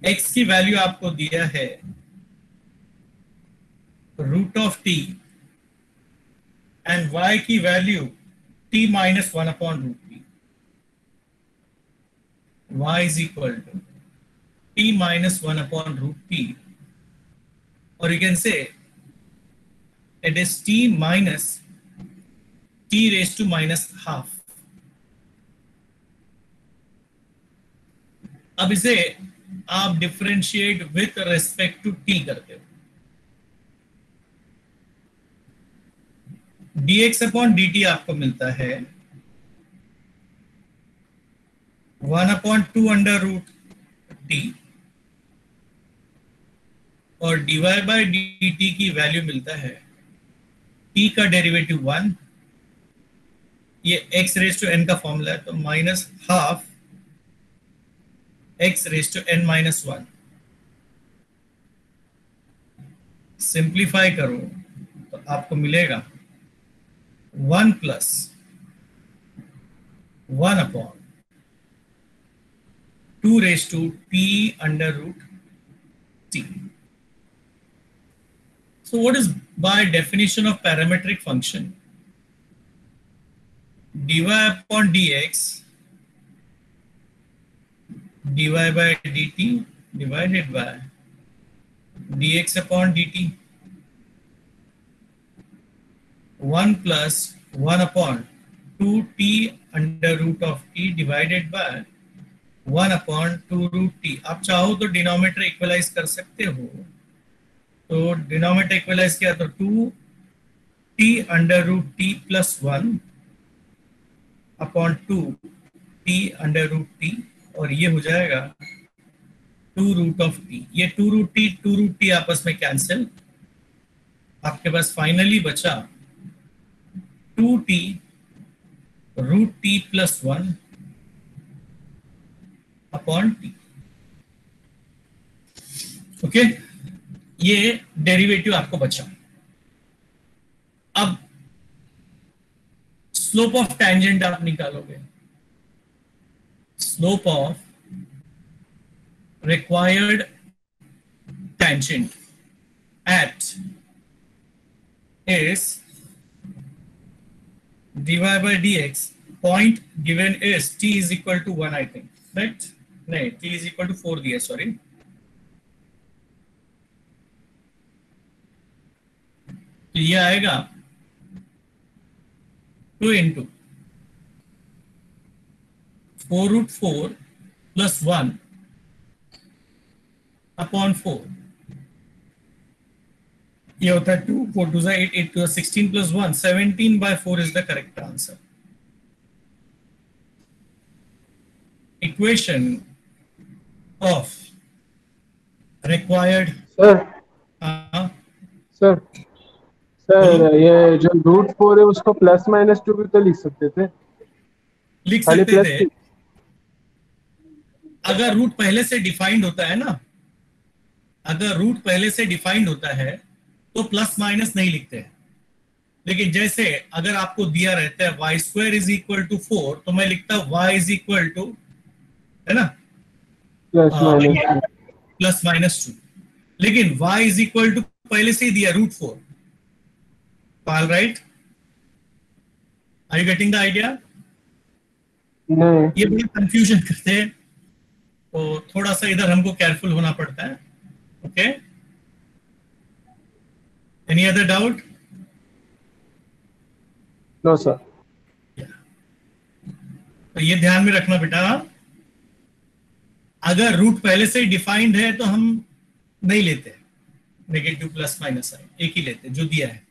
x की वैल्यू आपको दिया है √t एंड y की value t minus 1 upon √t। y is equal to t minus 1 upon √t, और you can say it is t minus t raised to minus half। अब इसे आप differentiate with respect to t करते हो, dx upon dt आपको मिलता है 1/2 √t और dy बाय dt की वैल्यू मिलता है t का डेरिवेटिव 1, ये x रेज टू n का फॉर्मूला है, तो -12 x raise to n - 1। Simplify करो तो आपको मिलेगा 1 + 1/2 raise to p√t। So what is by definition of parametric function? dy upon dx dy by dt divided by dx upon dt, 1 + 1/2t divided by 1/2 √t। आप चाहो तो denominator equalise कर सकते हो, तो डिनोमिनेटर इक्वलाइज किया तो 2t √t + 1/2t √t, और ये हो जाएगा 2√t। ये 2√t आपस में कैंसिल, आपके पास फाइनली बचा 2t √t + 1/t। ओके, ये डेरिवेटिव आपको बचा। अब स्लोप ऑफ टेंजेंट आप निकालोगे। Slope of required tangent at is dy by dx, point given is t is equal to 1, I think, right? नहीं, t is equal to 4 दिया, sorry। तो ये आएगा 2 × 4√4 + 1/4। ये होता है 2, 4 2 8, 8 2 16 + 1, 17/4 is the correct answer. Equation of required sir हाँ sir बोलो, सर ये जो √4 है उसको +-2 भी तो लिख सकते थे, लिख खाली सकते थे +3। अगर रूट पहले से डिफाइंड होता है ना, अगर रूट पहले से डिफाइंड होता है तो प्लस माइनस नहीं लिखते हैं। लेकिन जैसे अगर आपको दिया रहता है y² = 4, तो मैं लिखता y = है ना +-2, लेकिन y = पहले से ही दिया √4। All right, are you getting the idea? नहीं ये बड़ा कंफ्यूजन करते हैं, तो थोड़ा सा इधर हमको केयरफुल होना पड़ता है। Okay, any other doubt? No sir. तो ये ध्यान में रखना बेटा, अगर रूट पहले से ही डिफाइंड है तो हम नहीं लेते, नेगेटिव प्लस माइनस है एक ही लेते जो दिया है।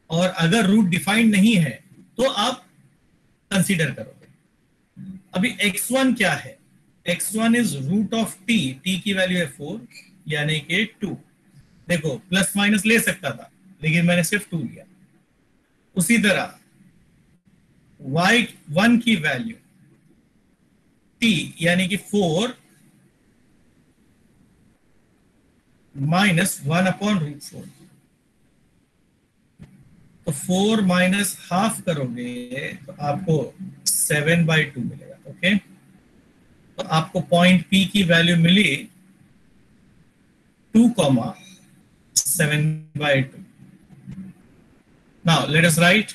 और अगर रूट डिफाइंड नहीं है तो आप कंसीडर करोगे। अभी x1 क्या है? x1 इज √t, t की वैल्यू है 4 यानी कि 2। देखो प्लस माइनस ले सकता था लेकिन मैंने सिर्फ 2 लिया। उसी तरह y1 की वैल्यू t यानी कि 4 - 1/√4, तो 4 - ½ करोगे तो आपको 7/2 मिलेगा। ओके, तो आपको पॉइंट P की वैल्यू मिली 2,7/2। Now let us write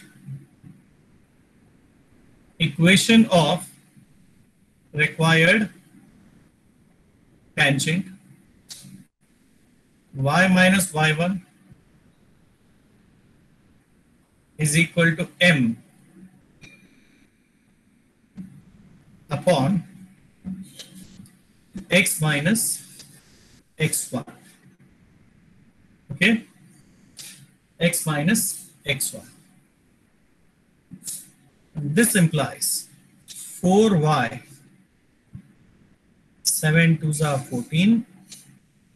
equation of required tangent y - y1 is equal to m upon x minus x1. Okay, x minus x1. This implies 4y 7 2s are 14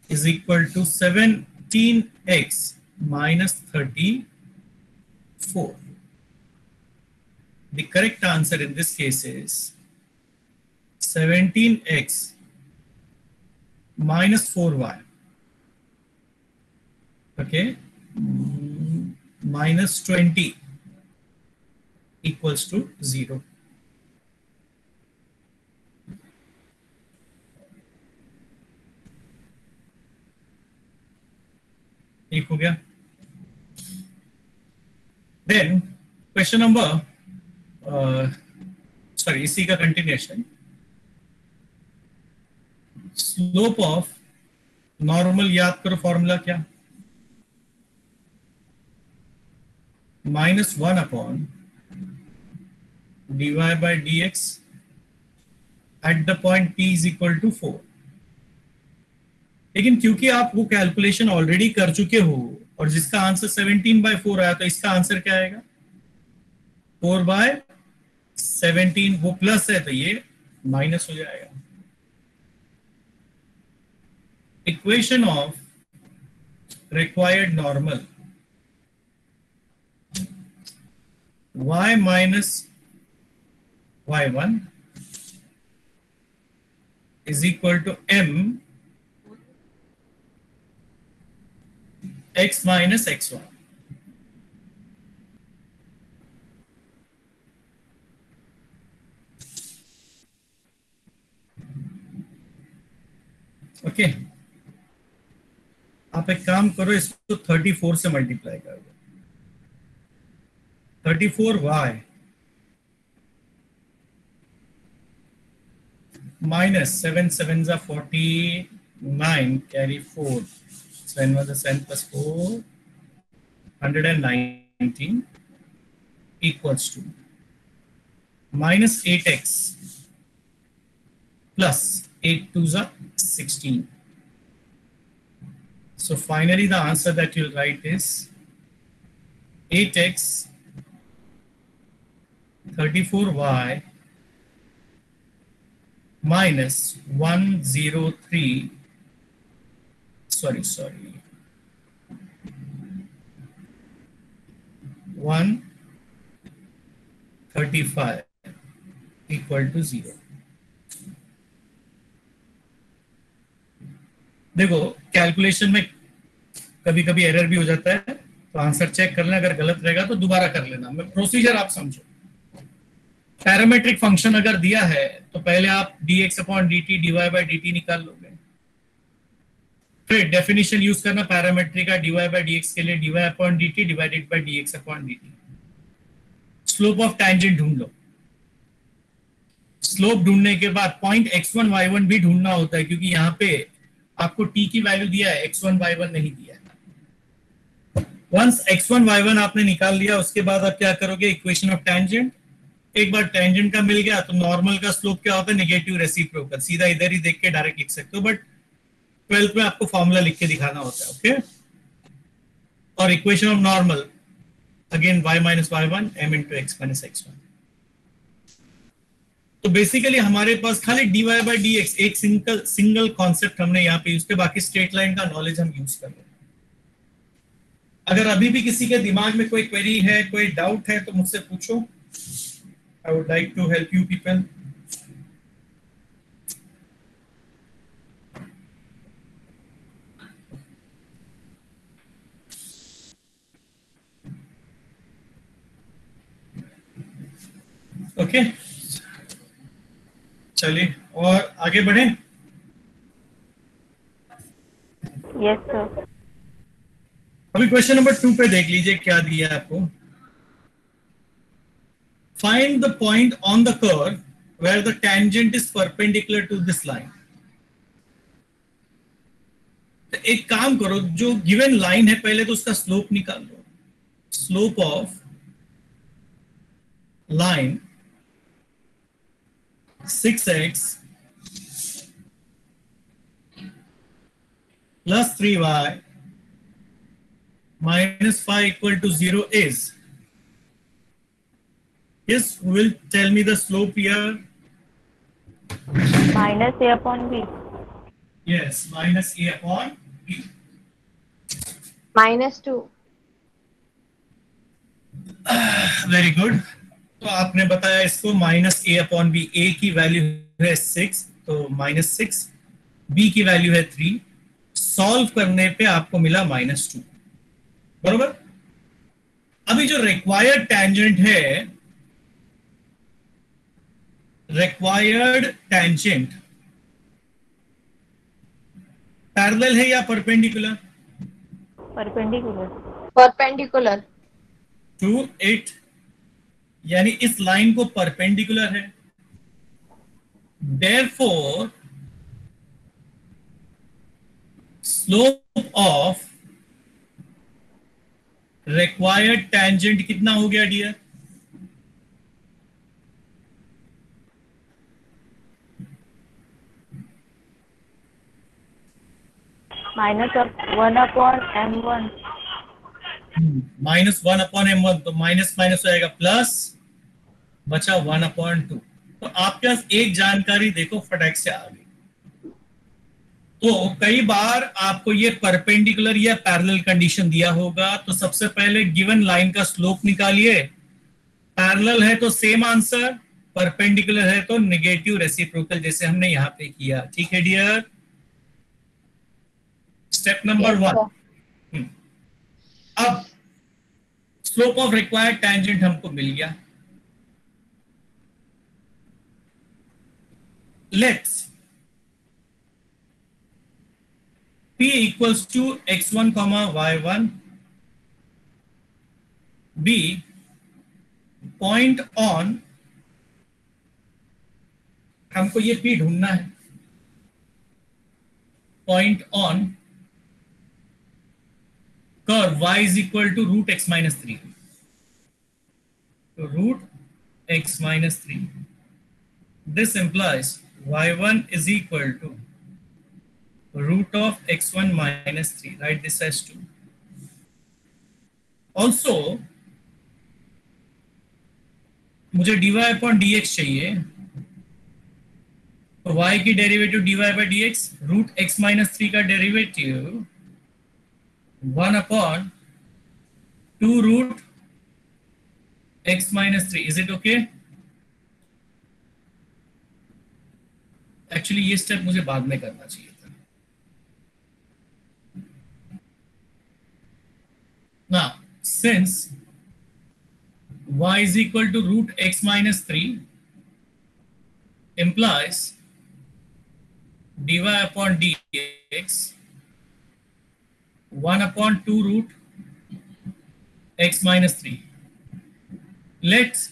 is equal to 17x minus 34. The correct answer in this case is 17x minus 4y. Okay, minus 20 equals to 0. ठीक हो गया. Then question number sorry इसी का continuation. Slope of normal याद करो formula क्या, -1 upon dy by dx at the point t is equal to 4. लेकिन क्योंकि आप वो कैलकुलेशन ऑलरेडी कर चुके हो और जिसका आंसर 17/4 आया, तो इसका आंसर क्या आएगा 4/17. वो प्लस है तो ये माइनस हो जाएगा. Equation of required normal y minus y1 is equal to m x minus x1. Okay, आप एक काम करो, इसको 34 से मल्टीप्लाई कर दो. 34y minus 7 7s are 49, carry 4, 7 was the 7 plus 4, 119 equals to minus 8x plus 8 2s are 16. So finally the answer that you'll write is 8x 34y minus 103, sorry 135 equal to 0. देखो calculation में कभी कभी error भी हो जाता है, तो answer check कर लेना, अगर गलत रहेगा तो दोबारा कर लेना. प्रोसीजर आप समझो. पैरामेट्रिक फंक्शन अगर दिया है तो पहले आप dx upon dt dy by dt निकाल लोगे. फिर डेफिनेशन यूज करना पैरामेट्रिक का dy बाई dx के लिए, dy upon dt divided by dx upon dt. Slope of tangent ढूंढ लो. स्लोप ढूंढने के बाद पॉइंट x1 y1 भी ढूंढना होता है, क्योंकि यहाँ पे आपको t की वैल्यू दिया है, x1 y1 नहीं दिया है. वंस x1 y1 आपने निकाल लिया, उसके बाद आप क्या करोगे, इक्वेशन ऑफ टैंजेंट. एक बार टैंजेंट का मिल गया तो नॉर्मल का स्लोप क्या होता है, नेगेटिव रेसिप्रोकल. सीधा इधर ही देख के डायरेक्ट लिख सकते हो, बट 12th में आपको फॉर्मूला लिख के दिखाना होता है. ओके, और equation of normal again y minus y1 m into x minus x1. तो बेसिकली हमारे पास खाली dy बाई dx एक सिंगल कॉन्सेप्ट हमने यहाँ पे यूज किया, बाकी स्ट्रेट लाइन का नॉलेज हम यूज कर रहे हैं. अगर अभी भी किसी के दिमाग में कोई क्वेरी है, कोई डाउट है, तो मुझसे पूछो. I would like to help you people. Okay, चलिए और आगे बढ़ें. Yes sir. अभी क्वेश्चन नंबर 2 पे देख लीजिए क्या दिया है आपको. Find the point on the curve where the tangent is perpendicular to this line. तो एक काम करो, जो गिवन लाइन है पहले तो उसका स्लोप निकाल लो. Slope of line 6x plus 3y minus 5 equal to 0 is. Yes, will tell me the slope here. Minus a upon b. Yes, minus a upon b. -2। Very good. तो आपने बताया इसको minus a upon b. A की value है 6, तो -6, B की value है 3। Solve करने पे आपको मिला -2, बरोबर। अभी जो रिक्वायर्ड टेंजेंट है, रिक्वायर्ड टेंजेंट पैरेलल है या perpendicular perpendicular. Perpendicular. To it, यानी इस लाइन को परपेंडिकुलर है। Therefore slope of required tangent कितना हो गया dear? -1 upon m1। -1 upon m1, तो माइनस माइनस हो जाएगा प्लस, बचा 1/2। तो आपके पास एक जानकारी देखो फटाक से आ गई। तो कई बार आपको ये परपेंडिकुलर या पैरेलल कंडीशन दिया होगा, तो सबसे पहले गिवन लाइन का स्लोप निकालिए। पैरेलल है तो सेम आंसर, परपेंडिकुलर है तो नेगेटिव रेसिप्रोकल, जैसे हमने यहां पे किया। ठीक है डियर? Step number 1। अब स्लोप ऑफ रिक्वायर्ड टेंजेंट हमको मिल गया। Let's P equals to x1 comma y1 be point on, हमको ये P ढूंढना है, point on curve y is equal to root x minus 3. So root x minus 3. This implies y1 is equal to root of x1 minus 3. Write this as 2. Also मुझे dy upon dx चाहिए, तो y की derivative dy by dx, root x minus 3 का derivative 1 upon 2 root x minus 3. Is it okay? Actually ये step मुझे बाद में करना चाहिए था। Now, since y is equal to root x minus 3 implies dy upon dx 1 upon 2 root x minus 3. Let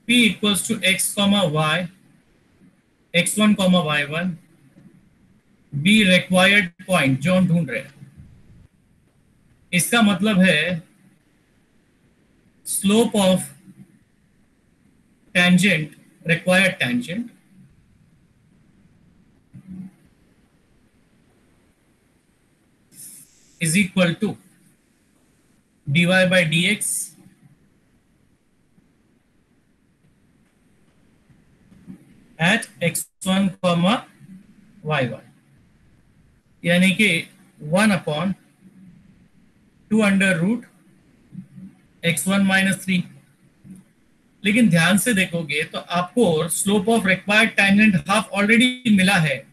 p equals to x comma y, x1 comma y1 be required point जो हम ढूंढ रहे हैं। इसका मतलब है slope of tangent, required tangent is equal to dy by dx at x1 comma y1, यानी कि 1 upon 2 under root x1 minus 3। लेकिन ध्यान से देखोगे तो आपको slope of required tangent half already मिला है।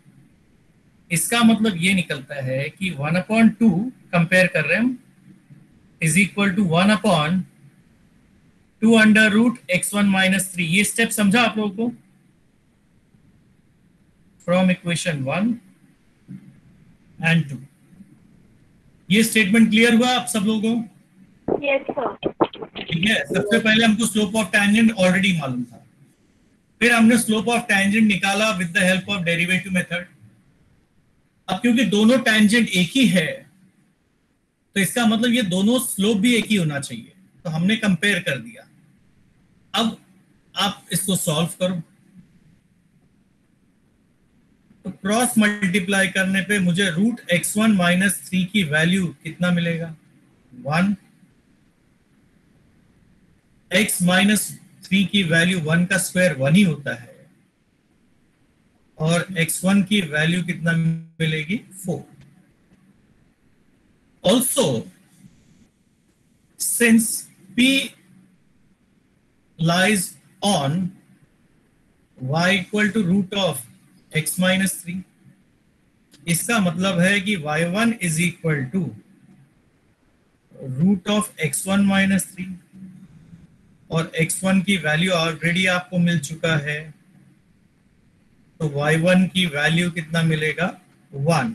इसका मतलब ये निकलता है कि 1/2 कंपेयर कर रहे हैं हम, is equal to 1/2 under root x1 minus 3। ये स्टेप समझा आप लोगों को? From equation 1 and 2। ये स्टेटमेंट क्लियर हुआ आप सब लोगों को? Yes sir. ठीक है, सबसे पहले हमको स्लोप ऑफ टेंजेंट ऑलरेडी मालूम था, फिर हमने स्लोप ऑफ टेंजेंट निकाला with the help of derivative method. अब क्योंकि दोनों टेंजेंट एक ही है, तो इसका मतलब ये दोनों स्लोप भी एक ही होना चाहिए, तो हमने कंपेयर कर दिया। अब आप इसको सॉल्व करो, तो क्रॉस मल्टीप्लाई करने पे मुझे रूट x1 माइनस 3 की वैल्यू कितना मिलेगा? 1। x माइनस 3 की वैल्यू 1 का स्क्वायर 1 ही होता है, और x1 की वैल्यू कितना मिलेगी 4. Also since p lies on y equal to root of x minus 3, इसका मतलब है कि y1 is equal to root of x1 minus 3, और x1 की वैल्यू ऑलरेडी आपको मिल चुका है, तो y1 की वैल्यू कितना मिलेगा 1.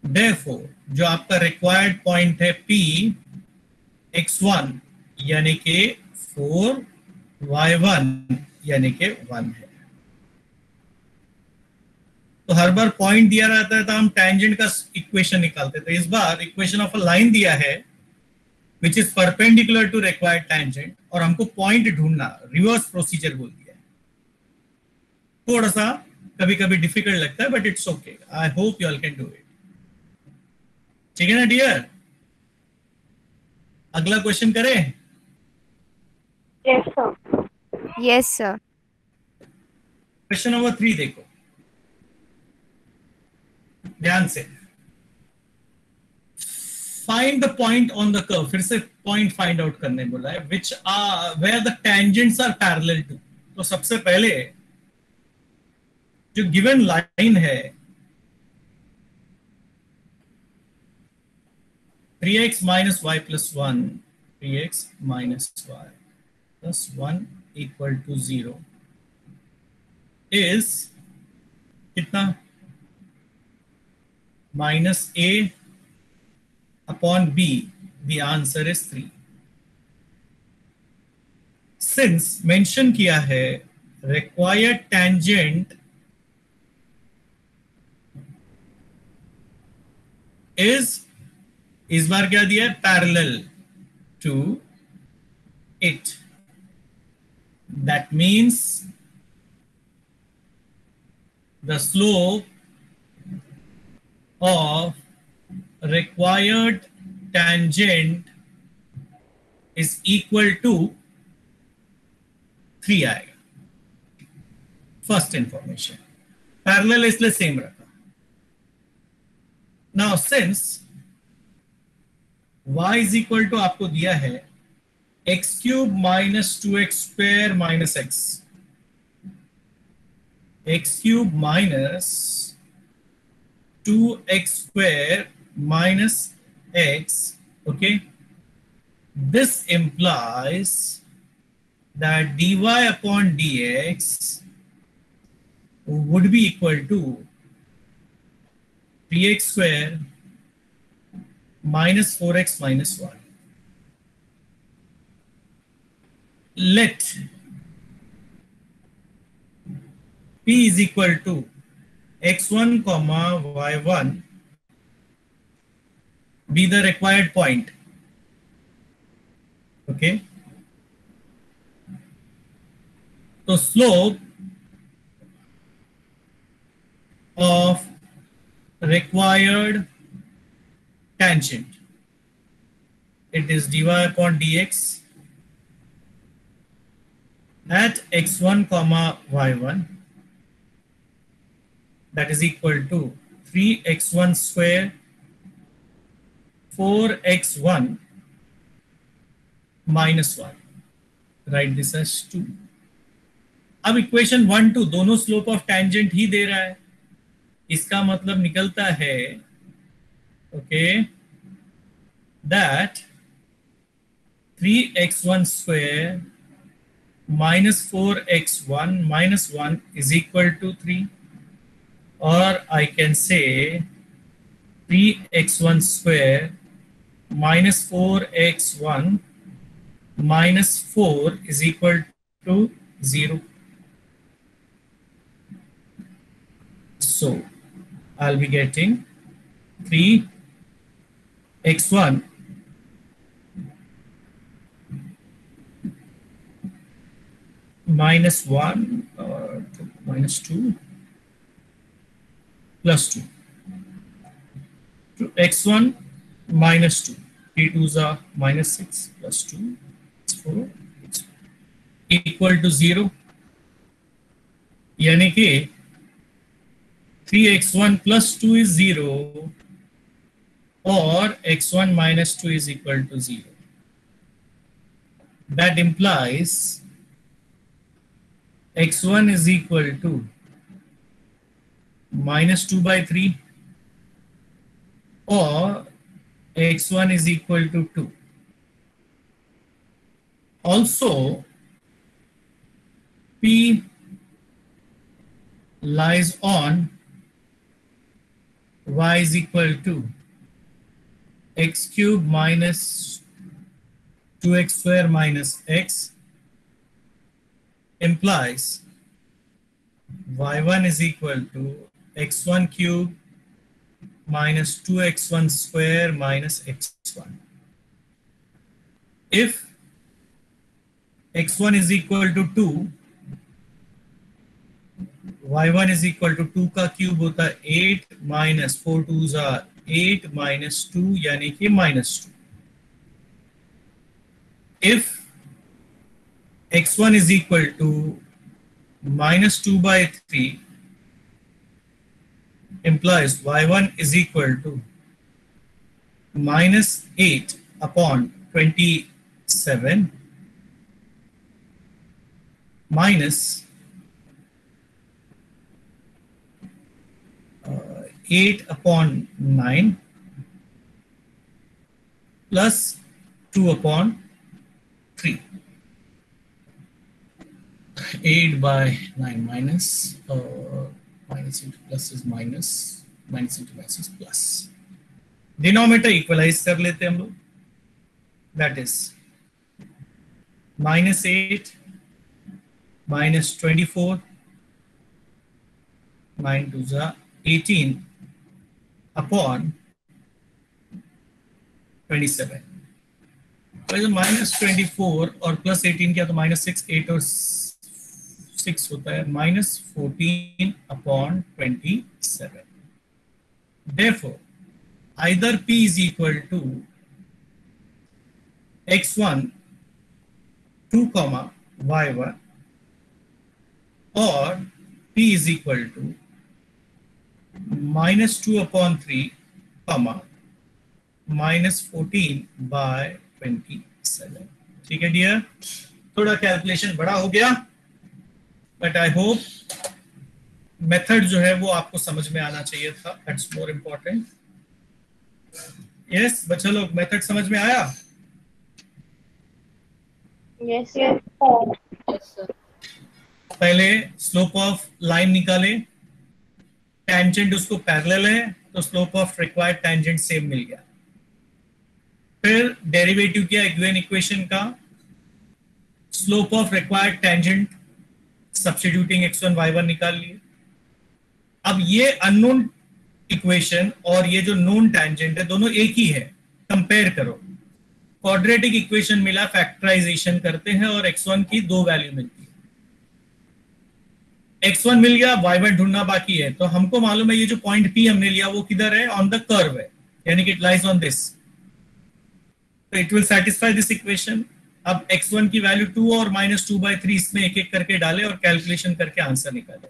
Therefore, जो आपका रिक्वायर्ड पॉइंट है p x1 यानी कि 4, y1 यानी कि 1 है. तो हर बार पॉइंट दिया रहता है तो हम टेंजेंट का इक्वेशन निकालते थे. इस बार इक्वेशन ऑफ अ लाइन दिया है which is perpendicular to required tangent, और हमको पॉइंट ढूंढना, रिवर्स प्रोसीजर बोल दिया है. थोड़ा सा कभी कभी डिफिकल्ट लगता है but it's okay. I hope you all can do it. ठीक है ना डियर? अगला क्वेश्चन करें? Yes, sir. Yes, sir. Question number 3 देखो ध्यान से. Find the point on the curve. फिर से पॉइंट फाइंड आउट करने बोला है which are where the tangents are parallel to. तो सबसे पहले जो गिवन लाइन है 3x minus y plus 1, 3x minus y plus 1 equal to 0 is कितना? minus a upon b. The answer is 3. Since mention किया है required tangent is, इस बार क्या दिया है? Parallel to it. That means the slope of required tangent is equal to 3 आएगा. First information. Parallel इसलिए same रखा. Now since y is equal to आपको दिया है x cube minus 2x square minus x. X cube minus 2x square minus x. Okay, this implies that dy upon dx would be equal to 3x square minus 4x minus 1. Let p is equal to x1 comma y1 be the required point. Okay, so slope of required tangent, it is dy upon dx at x1 comma y1, that is equal to 3x1 square 4x1 minus 1. Write this as 2. अब equation 1 2 दोनों slope of tangent ही दे रहा है. इसका मतलब निकलता है okay, that 3x1 square minus 4x1 minus 1 is equal to 3, or I can say 3x1 square minus 4x1 minus 4 is equal to 0. So I'll be getting 3x1 minus 1 or minus 2 plus 2 to x1 minus 2. 3 2s are minus 6 plus 2 is 4 equal to 0. यानी कि 3x1 plus 2 is 0 or x1 minus 2 is equal to 0. That implies x1 is equal to minus 2 by 3 or x1 is equal to 2. Also, P lies on y is equal to x cube minus 2x square minus x implies y1 is equal to x1 cube minus 2x1 square minus x1. If x1 is equal to 2, y1 is equal to 2 का cube होता है 8 minus 4 2s are 8 minus 2 यानी कि minus 2. If x1 is equal to minus 2 by 3 implies y1 is equal to minus 8 upon 27 minus 8 upon 9 plus 2 upon 3. 8 by 9 minus minus into plus is minus, minus into minus is plus. Denominator equalize कर लेते हैं हम लोग. That is minus 8 minus 24 9 2s are 18 upon 27. तो minus 24 और plus 18 क्या तो minus 6 8 और 6 होता है minus 14 upon 27. Therefore, either P is equal to x1 2 comma y1 or P is equal to minus 2 upon 3 comma minus 14 by 27. ठीक है dear, थोड़ा कैलकुलेशन बड़ा हो गया बट आई होप मेथड जो है वो आपको समझ में आना चाहिए था. That's more important. यस बच्चा लोग, मेथड समझ में आया? Yes, sir. पहले स्लोप ऑफ लाइन निकाले, टेंजेंट उसको पैरेलल है तो slope of required tangent same मिल गया. फिर डेरिवेटिव किया गिवन इक्वेशन का, slope of required tangent substituting x1 y1 निकाल लिए. अब ये अननोन इक्वेशन और ये जो नोन टेंजेंट है दोनों एक ही है, कंपेयर करो. क्वाड्रेटिक इक्वेशन मिला, फैक्टराइजेशन करते हैं और x1 की दो वैल्यू मिलती है. x1 मिल गया, y1 ढूंढना बाकी है. तो हमको मालूम है ये जो पॉइंट P हमने लिया वो किधर है, ऑन द कर्व है, यानी कि इट लाइज ऑन दिस. तो it will satisfy this equation. अब x1 की वैल्यू 2 और minus 2 by 3 इसमें एक एक करके डाले और कैलकुलेशन करके आंसर निकाले.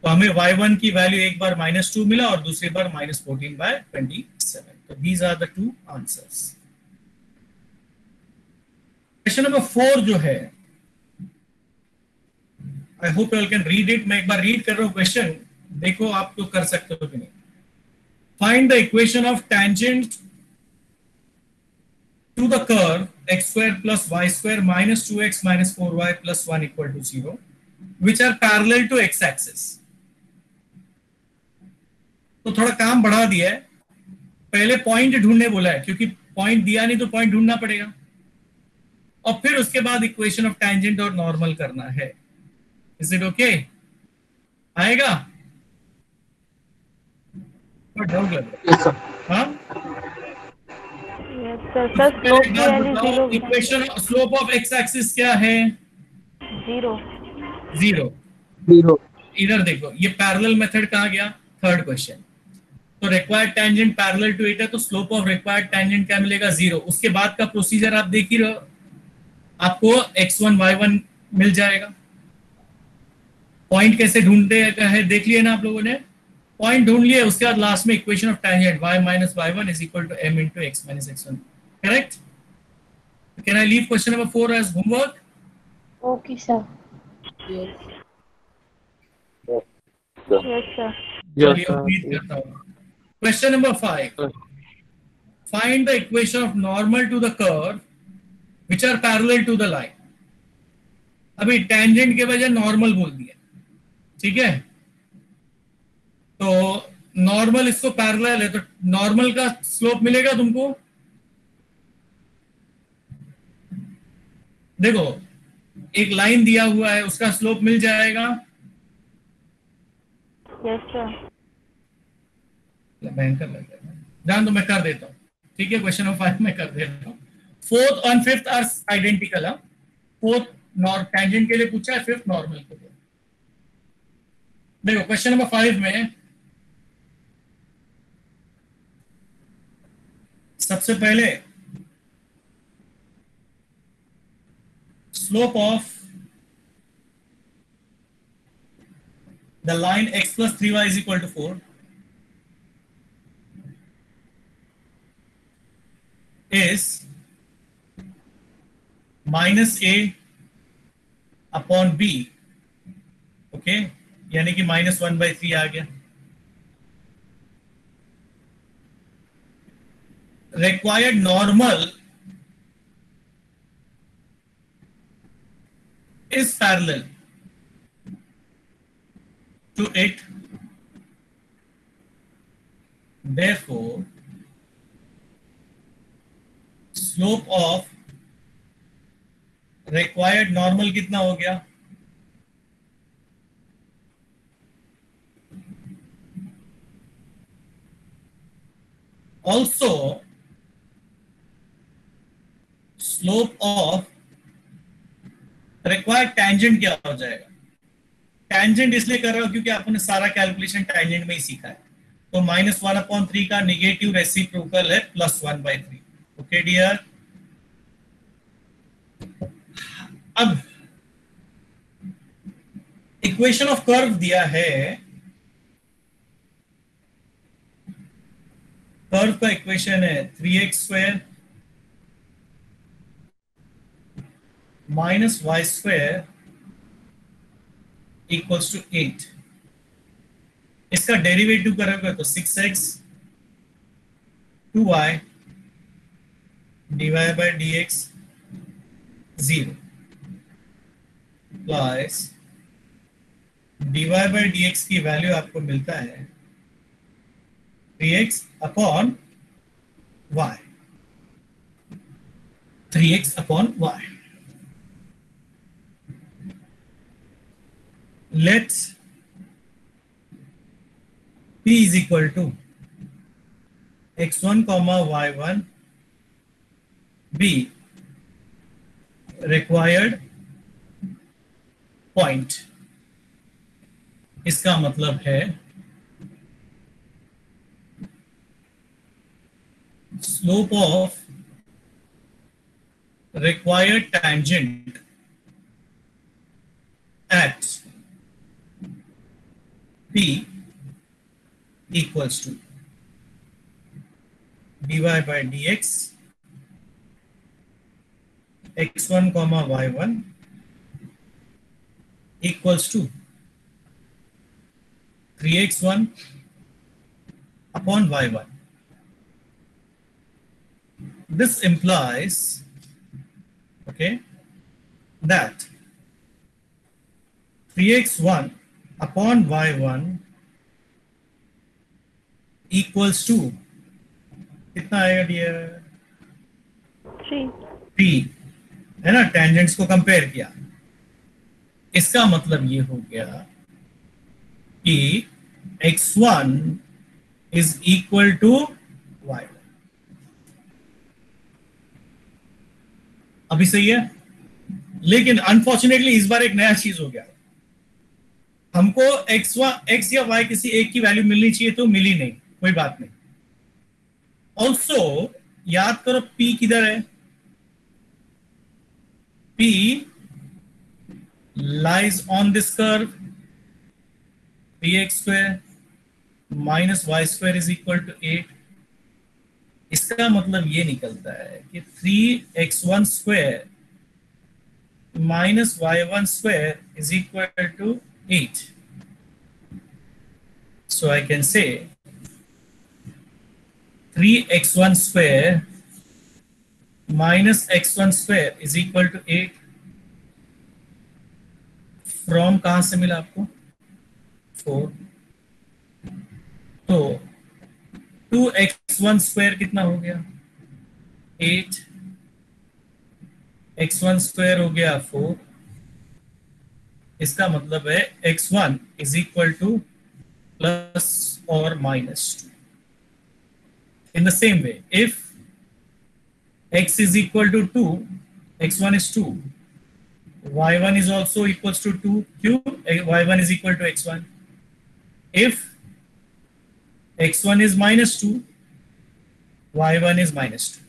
तो हमें y1 की वैल्यू एक बार -2 मिला और दूसरी बार -14 by 27. तो these are the two answers. Question number 4 जो है, I hope you all can read it. मैं एक बार रीड कर रहा हूं क्वेश्चन, देखो आप तो कर सकते हो कि नहीं. Find the equation of tangent to the curve x square plus y square minus 2x minus 4y plus 1 equal to 0 which are parallel to x axis. तो थोड़ा काम बढ़ा दिया है. पहले पॉइंट ढूंढने बोला है क्योंकि पॉइंट दिया नहीं तो पॉइंट ढूंढना पड़ेगा, और फिर उसके बाद इक्वेशन ऑफ टेंजेंट और नॉर्मल करना है. Is it okay? आएगा? डाउट लग रहा है? हाँ Yes, sir. Sir, slope की value 0. Equation slope of x axis क्या है? 0. 0. इधर देखो, ये पैरेलल मेथड कहाँ गया? Third question. तो required tangent parallel to it है तो स्लोप ऑफ रिक्वायर्ड टेंजेंट क्या मिलेगा? 0. उसके बाद का प्रोसीजर आप देख ही रहे हो, आपको x1 y1 मिल जाएगा. पॉइंट कैसे ढूंढते हैं देख लिया ना आप लोगों ने. पॉइंट ढूंढ लिया, उसके बाद लास्ट में equation of tangent y minus y1 is equal to m into x minus x1, correct? Can I leave question number 4 as homework? Okay, sir. Yes. Yes, sir. Yes, चलिए sir. उम्मीद करता हूँ। Question number 5, find the equation of normal to the curve which are parallel to the line. अभी tangent के बजाय normal बोल दिया, ठीक है? तो नॉर्मल इसको पैरेलल है, तो नॉर्मल का स्लोप मिलेगा तुमको। देखो एक लाइन दिया हुआ है, उसका स्लोप मिल जाएगा। Yes, sir. भयंकर लग जाएगा, जान तो मैं कर देता हूँ, ठीक है? क्वेश्चन नंबर 5 में कर देता हूँ। फोर्थ और फिफ्थ आर आइडेंटिकल है। फोर्थ टेंजेंट के लिए पूछा है, फिफ्थ नॉर्मल के लिए। देखो क्वेश्चन नंबर 5 में सबसे पहले slope of the line x plus 3y is equal to 4 is minus a upon b, okay, यानी कि -1/3 आ गया। required normal is parallel to it, therefore slope of required normal कितना हो गया? also slope of required tangent क्या हो जाएगा? Tangent इसलिए कर रहा हूं क्योंकि आपने सारा कैलकुलेशन टेंजेंट में ही सीखा है। तो -1/3 का नेगेटिव रेसिप्रोकल है +1/3, ओके डियर? अब इक्वेशन ऑफ कर्व दिया है, कर्व का इक्वेशन है 3x² minus y² equals to 8। इसका डेरिवेटिव करोगे तो 6x 2y dy by dx 0 plus dy by dx की वैल्यू आपको मिलता है 3x upon y, 3x upon y। let p is equal to x1 comma y1 be required point। इसका मतलब है slope of required tangent at P equals to dy by dx x1 comma y1 equals to 3x1 upon y1। This implies, okay, that 3x1 upon y1 equals to कितना आएगा dear? 3 है ना? Tangents को compare किया, इसका मतलब ये हो गया कि x1 is equal to y1। अभी सही है? लेकिन अनफॉर्चुनेटली इस बार एक नया चीज हो गया, हमको x या y किसी एक की वैल्यू मिलनी चाहिए, तो मिली नहीं, कोई बात नहीं। ऑल्सो याद करो p किधर है? p lies on this curve 3x² minus y square is equal to 8। इसका मतलब ये निकलता है कि 3x1 square minus y1 square is equal to 8। So I can say 3x1 square minus x1 square is equal to 8। From कहां से मिला आपको? 4। तो 2x1 स्क्वायर कितना हो गया? 8। x1 स्क्वायर हो गया 4। इसका मतलब है x1 is equal to plus और minus 2। In the same way, if x is equal to 2, x1 is 2, y1 is also equals to 2, q y1 is equal to x1. If x1 is minus 2, y1 is minus 2.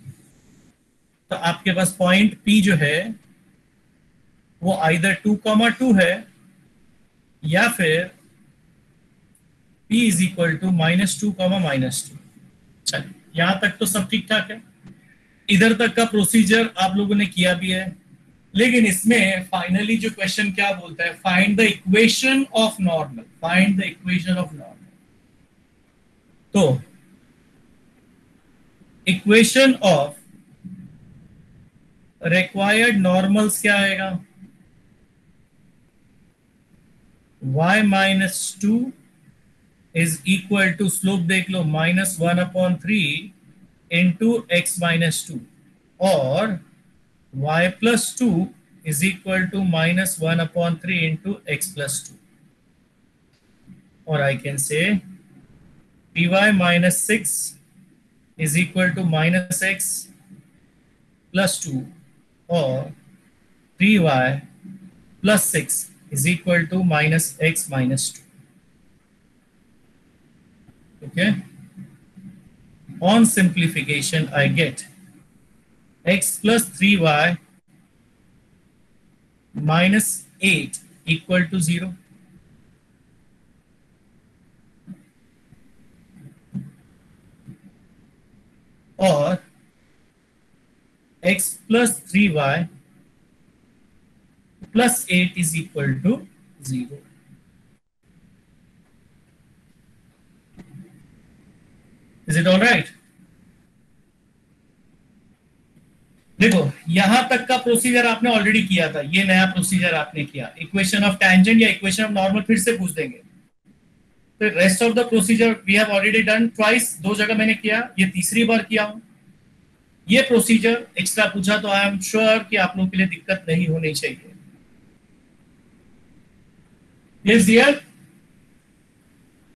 तो आपके पास point P जो है वो either 2,2 है या फिर P is equal to -2, -2। चलिए, यहां तक तो सब ठीक ठाक है। इधर तक का प्रोसीजर आप लोगों ने किया भी है, लेकिन इसमें फाइनली जो क्वेश्चन क्या बोलता है, find the equation of normal. Find the equation of normal. तो इक्वेशन ऑफ रिक्वायर्ड नॉर्मल्स क्या आएगा? y minus 2 is equal to, slope देख लो, -1/3 इंटू x माइनस 2, और y plus 2 is equal to -1/3 into x plus 2। और I can say py minus 6 is equal to -x plus 2, और 3y plus 6 is equal to -x minus 2. Okay. On simplification, I get x plus 3y minus 8 equal to 0. Or x plus 3y plus 8 is equal to 0. Is it all right? देखो, यहां तक का procedure आपने already किया था, ये नया procedure आपने किया। इक्वेशन ऑफ टैंजेंट या इक्वेशन ऑफ नॉर्मल फिर से पूछ देंगे। तो rest of the procedure we have already done twice, 2 जगह मैंने किया, ये तीसरी बार किया हूं। ये प्रोसीजर एक्स्ट्रा पूछा तो आई एम श्योर कि आप लोगों के लिए दिक्कत नहीं होनी चाहिए। Yes, dear.